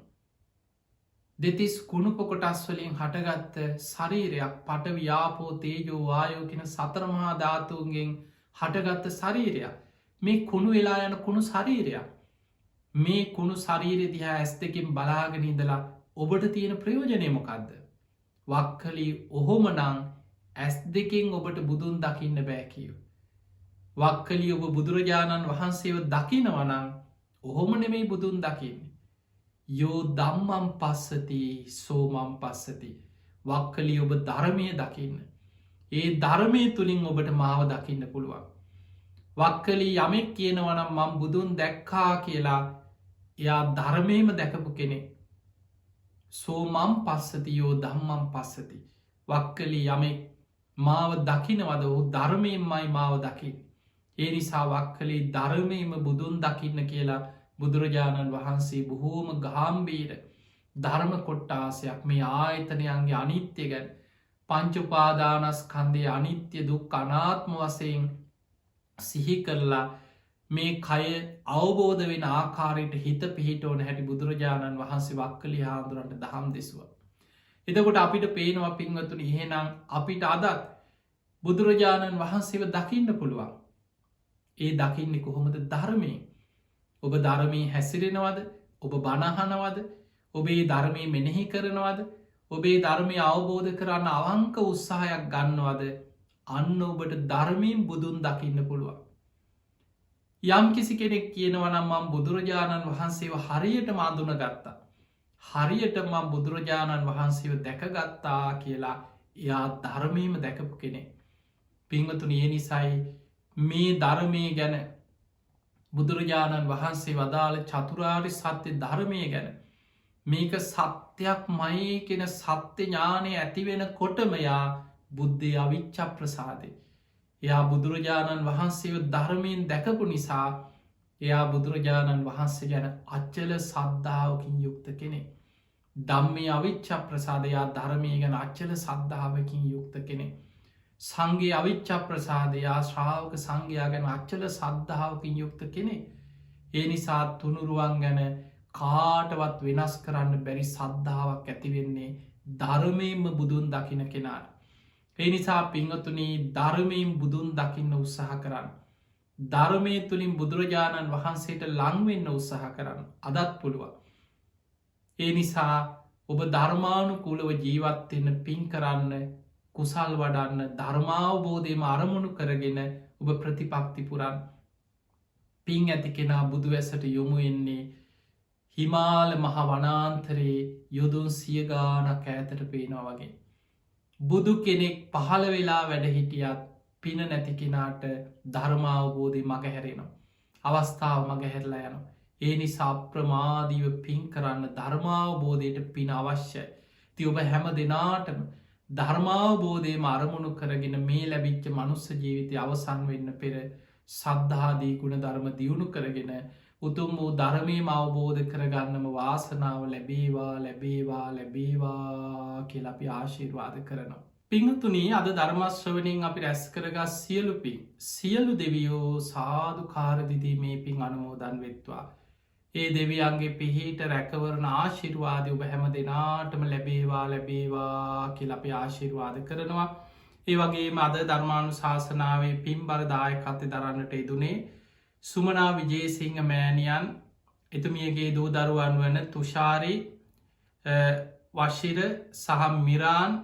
දෙතිස් කුණුප කොටස් වලින් හටගත්ත ශරීරයක් පඨවි ආපෝ තේජෝ වායෝ කියන සතර මහා ධාතුන්ගෙන් හටගත්ත ශරීරයක්. මේ කුණු වෙලා යන කුණු ශරීරයක්. මේ කුණු ශරීරය දිහා ඇස් දෙකින් බලාගෙන ඉඳලා ඔබට තියෙන ප්‍රයෝජනය මොකක්ද? වක්කලී ඔහොමනං ඇස් දෙකින් ඔබට බුදුන් දකින්න බෑ කියෝ. වක්කලී ඔබ බුදුරජාණන් වහන්සේව දකිනවනං ඔහොම නෙමෙයි බුදුන් දකින්නේ. යෝ දම්මම් පස්සති සෝමම් පස්සති. වක්කලී ඔබ ධර්මය දකින්න. ඒ ධර්මය තුළින් ඔබට මාව දකින්න පුළුවන්. වක්කලී යමෙක් කියනවනම් මං බුදුන් දැක්කා කියලා එයා ධර්මයම දැකපු කෙනෙක්. සෝමම් පස්සති යෝ දම්මම් පස්සති. වක්කලී යමෙක් මාව දකිනවද වූ ධර්මයෙන්මයි මාව දකිින්. ඒ නිසා වක්කලී ධර්මයම බුදුන් දකින්න කියලා බුදුරජාණන් වහන්සේ බොහෝම ගාම්බීර ධර්ම කොට්ටාසයක් මේ ආයතනයන්ගේ අනිත්‍ය ගැන පංචුපාදානස්කන්දය අනිත්‍ය දුක් අනාත්ම වසයෙන් සිහි කරලා මේ කය අවබෝධ වෙන ආකාරයට හිත පිහිට ඕන හැටි බුදුරජාණන් වහන්සේ වක්කලි හාමුදුරන්ට දහම් දෙසුව. එතකොට අපිට පේනවා පින්වතුනි එහෙනම් අපිට අදත් බුදුරජාණන් වහන්සේව දකින්න පුළුවන්. ඒ දකින්නේ කොහොමද? ධර්මය. ඔබ ධර්මී හැසිරෙනවද? ඔබ බණහනවද? ඔබේ ධර්මය මෙනෙහි කරනවද? ඔබේ ධර්මය අවබෝධ කරන්න අවංක උත්සාහයක් ගන්නවද? අන්න ඔබට ධර්මයෙන් බුදුන් දකින්න පුළුවන්. යම් කිසි කෙනෙක් කියනවනම් මම බුදුරජාණන් වහන්සේව හරියට මාඳුන ගත්තා, හරියට මම බුදුරජාණන් වහන්සේව දැකගත්තා කියලා එයා ධර්මයම දැකපු කෙනෙක්. පින්වතුනි ඒ නිසයි මේ ධර්මය ගැන බුදුරජාණන් වහන්සේ වදාළ චතුරාර්ය සත්‍ය ධර්මය ගැන මේක සත්‍යයක් මයි කෙන සත්‍ය ඥානය ඇතිවෙන කොටමයා බුද්ධය අවිච්ච ප්‍රසාදය. එයා බුදුරජාණන් වහන්සේව ධර්මයෙන් දැකපු නිසා එයා බුදුරජාණන් වහන්සේ ගැන අච්චල සද්ධාවකින් යුක්ත කෙනෙ. ධම්මය අවිච්ච ප්‍රසාදයා ධර්මය ගැන අච්චල සද්ධාවකින් යුක්ත කෙනෙ. සංගේ අවිච්ච ප්‍රසාදයා ශ්‍රාවක සංඝයා ගැන අච්චල සද්ධාවකින් යුක්ත කෙනෙ. ඒ නිසා තුනුරුවන් ගැන කාටවත් වෙනස් කරන්න බැරි සද්ධාවක් ඇතිවෙන්නේ ධර්මයෙන්ම බුදුන් දකින කෙනාට. ඒ නිසා පිංහතුනී ධර්මයෙන් බුදුන් දකින්න උත්සාහ කරන්න. ධර්මය තුළින් බුදුරජාණන් වහන්සේට ලංවෙන්න උත්සාහ කරන්න අදත් පුළුවන්. ඒ නිසා ඔබ ධර්මානුකූලව ජීවත්වෙන්න පින් කරන්න, කුසල් වඩන්න, ධර්මාවබෝධයම අරමුණු කරගෙන ඔබ ප්‍රතිපක්ති පුරන්. පින් ඇති කෙනා බුදුවැසට යොමු එන්නේ හිමාල මහ වනාන්තරයේ යොදුන් සියගානක් ඈතට පේනවා වගේ. බුදු කෙනෙක් පහළ වෙලා වැඩ හිටියත් පින නැති කෙනාට ධර්මාවබෝධය මගහැරෙනවා. අවස්ථාව මගහැරලා යනවා. ඒ නිසා අප්‍රමාදීව පින් කරන්න ධර්මාවබෝධයට පින අවශ්‍යයි. ති ඔබ හැම දෙනාටම ධර්මාවබෝධයම අරමුණු කරගෙන මේ ලැබිච්ච මනුස්ස ජීවිතය අවසන් වෙන්න පෙර සද්ධාදී ගුණ ධර්ම දියුණු කරගෙන උතුම් වූ ධර්මයම අවබෝධ කරගන්නම වාසනාව ලැබේවා ලැබේවා ලැබේවා කියලා අපි ආශිර්වාද කරනවා. පිංහතුනී අද ධර්මශ්‍රවනින් අපි රැස් කරගස් සියලු පින් සියලු දෙවියෝ සාධකාරදිදී මේ පින් අනුමෝදන් වෙත්වා. ඒ දෙවියන්ගේ පිහිට රැකවරණ ආශිර්වාදය ඔබ හැම දෙනාටම ලැබේවා කියල අපි ආශිර්වාද කරනවා. ඒ වගේ මද ධර්මාණු ශාසනාවේ පින් බරදායකත්ය දරන්නට එදුනේ සුමනා විජේසිංහ මෑණියන් එතුමියගේ දූ දරුවන් වන තුෂාරි වශිර සහ මිරාන්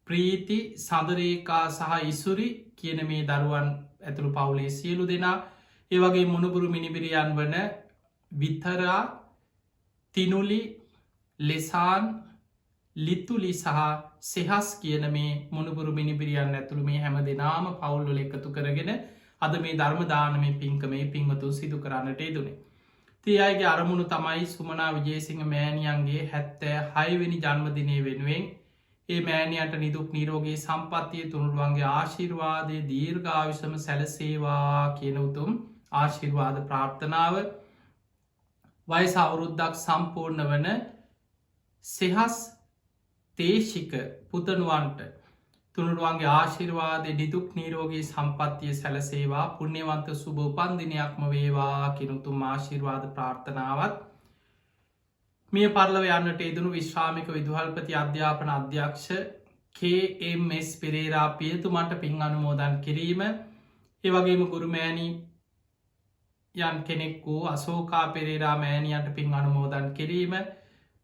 ප්‍රීති සඳරේකා සහ ඉසුරි කියන මේ දරුවන් ඇතුළු පවුලේ සියලු දෙනා ඒවගේ මුණුබුරු මිනිබිරියන් වන විතරා තිනුලි ලෙසාන් ලිත්තුලි සහ සෙහස් කියන මේ මුණුපුරු මිනිබිරියන් ඇතුළු මේ හැම දෙනාම පවුල්ලොල එකතු කරගෙන අද මේ ධර්මදානමේ පින්කමේ පින්වතු සිදු කරන්නට යෙදුනේ. තිය අයගේ අරමුණු තමයි සුමනා විජේසිංහ මෑණියන්ගේ 76වෙනි ජන්මදිනය වෙනුවෙන් ඒ මෑණියන්ට නිදුක් නිරෝගී සම්පත්තිය තුනුරුවන්ගේ ආශිර්වාදය දීර්ඝායුෂම සැලසේවා කියන උතුම් ආශිර්වාද ප්‍රාර්ථනාව වයස අවුරුද්දක් සම්පූර්ණ වන සෙහස් තේශික පුතනුවන්ට තුනුරුවන්ගේ ආශිර්වාදය නිදුක් නීරෝගී සම්පත්තිය සැලසේවා පුුණ්‍යවන්ත සුභ උපන්දිනයක්ම වේවා කිනුතුම් ආශිර්වාද ප්‍රාර්ථනාවත් මිය පරලව යන්නට එදුණු විශ්‍රාමික විදුහල්පති අධ්‍යාපන අධ්‍යක්ෂ KMS පෙරේරා පියතුමන්ට පින් අනුමෝදන් කිරීම ඒවගේම ගුරුමෑණී යන් කෙනෙක් වූ අසෝකා පෙරේරා මෑණියන්ට පින් අනුමෝදන් කිරීම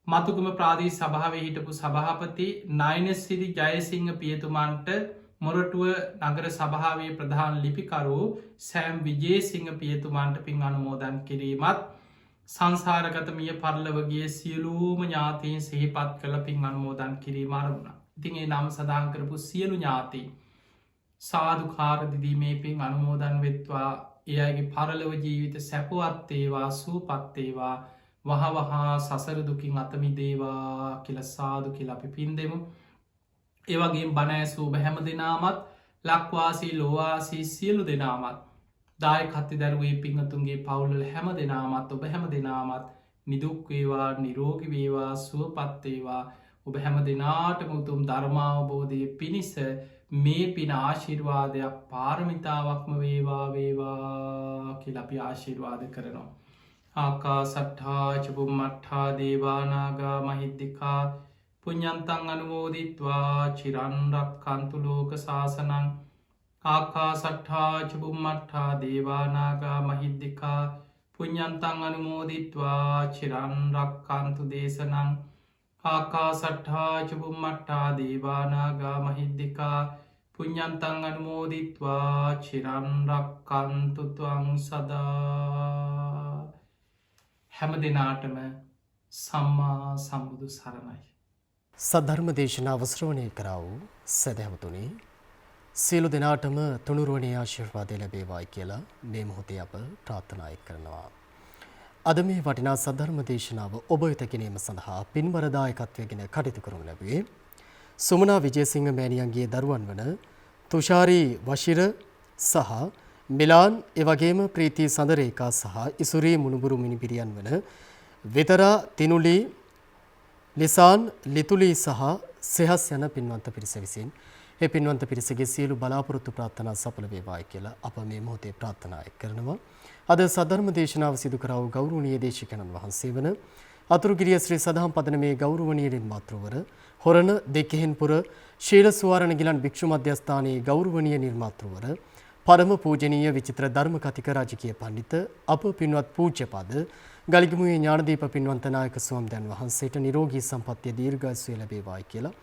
මතුකුම ප්‍රාදී සභාව හිටපු සභාපති නයිනස්සිරි ජයසිංහ පියතුමන්ට මොරටුව නගර සභාවේ ප්‍රධාන ලිපිකරු සෑම් විජේසිංහ පියතුමන්ට පින් අනුමෝදන් කිරීමත් සංසාරගත මිය පරලවගේ සියලූම ඥාතීන් සහිපත් කළ පින් අනුමෝදන් කිරීම අරමුණ. ඉතින් ඒ නම් සදාන් කරපු සියලු ඥාතී සාධකාරදිදී මේ පින් අනුමෝදන් වෙත්වා ඒ අයගේ පරලව ජීවිත සැපවත්තේවා සූපත්තේවා වහවහා සසර දුකින් අතමිදේවා කියල සාදු කියල අපි පින් දෙමු. ඒවගේ බණෑසූ බැහැම දෙනාමත් ලක්වාසී ලෝවාසී සියලු දෙනාමත් දාය කත්ති දැරුවේ පිංහතුන්ගේ පවුල්ල හැම දෙනාමත් ඔබ හැම දෙනාමත් නිදුක්වේවා නිරෝගි වේවා සුවපත්තේවා ඔබ හැම දෙනාටම උතුම් ධර්මාවබෝධය පිණිස මේ පින ආශිර්වාදයක් පාරමිතාවක්ම වේවා කියල අපි ආශිර්වාද කරනවා. ආකා සට්හා චුබුම්මට්හා දේවානාගා මහිද්දිකා පුඤ්ඤන්තං අනුමෝදිත්වා චිරන්රක් කන්තුලෝක ශාසනං ආකා සට්හා චුබුම්මට්හා දේවානාගා මහිද්දිකා පුඤ්ඤන්තං අනුමෝදිත්වා චිරන්රක් කන්තු දේශනං ආකා සට්හා චුබුම්මට්හා දේවානාගා මහිද්දිකා පුඤ්ඤන්තං අනුමෝදිත්වා චිරන්රක් කන්තුත්වං සදා හැම දෙනාටම සම්මා සම්බුදු සරණයි. සද්ධර්ම දේශනාව ශ්‍රවණය කරා වූ සදහැවතුනි සියලු දෙනාටම තුනුරුවනේ ආශිර්වාදය ලැබේවායි කියලා මේ මොහොතේ අප ප්‍රාර්ථනා කරනවා. අද මේ වටිනා සද්ධර්ම දේශනාව ඔබ වෙත ගෙනීම සඳහා පින්බර දායකත්වයෙන් කටයුතු කරනු ලැබුවේ සුමනා විජේසිංහ මෑණියන්ගේ දරුවන් වන තුෂාරි වශිර සහ මිලාන් එවැගේම ප්‍රීති සඳරේකා සහ ඉසුරි මුණුබුරු මිනිබිරියන් වන විතරා තිනුලි ලිසාන් ලිතුලි සහ සෙහස් යන පින්වන්ත පිරිස විසින් ඒ පින්වන්ත පිරිසගේ සියලු බලාපොරොත්තු ප්‍රාර්ථනා සඵල වේවායි කියලා අප මේ මොහොතේ ප්‍රාර්ථනා කරනවා. අද සද්ධර්ම දේශනාව සිදු කරා වූ ගෞරවනීය දේශකයන්න් වහන්සේ වන අතුරුගිරිය ශ්‍රී සදහම් පදනමේ ගෞරවනීය නිර්මාතෘවර හොරණ දෙකෙහින්පුර ශීල සුවාරණ ගිලන් භික්ෂු මධ්‍යස්ථානයේ ගෞරවනීය නිර්මාතෘවර පරම පූජනීය විචිත්‍ර ධර්ම කතික රාජකීය පඬිත අප පින්වත් පූජ්‍යපද ගලිගමුවේ ඥානදීප පින්වන්ත නායක ස්වාමීන් වහන්සේට නිරෝගී සම්පන්නිය දීර්ඝායුෂ ලැබේවායි කියලා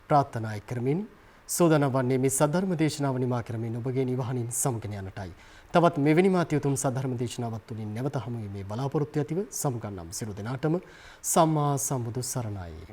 ප්‍රාර්ථනා කරමින් සෝදනා වන්නේ මේ සද්ධර්ම දේශනාව නිමා කරමින් ඔබගේ නිවහනින් සමගන යනටයි. තවත් මෙවැනි මාත්‍යතුම් සද්ධර්ම දේශනාවක් තුලින් නැවත හමු වීමේ බලාපොරොත්තු ඇතිව සමුගන්නම් සියලු දෙනාටම සම්මා සම්බුදු සරණයි.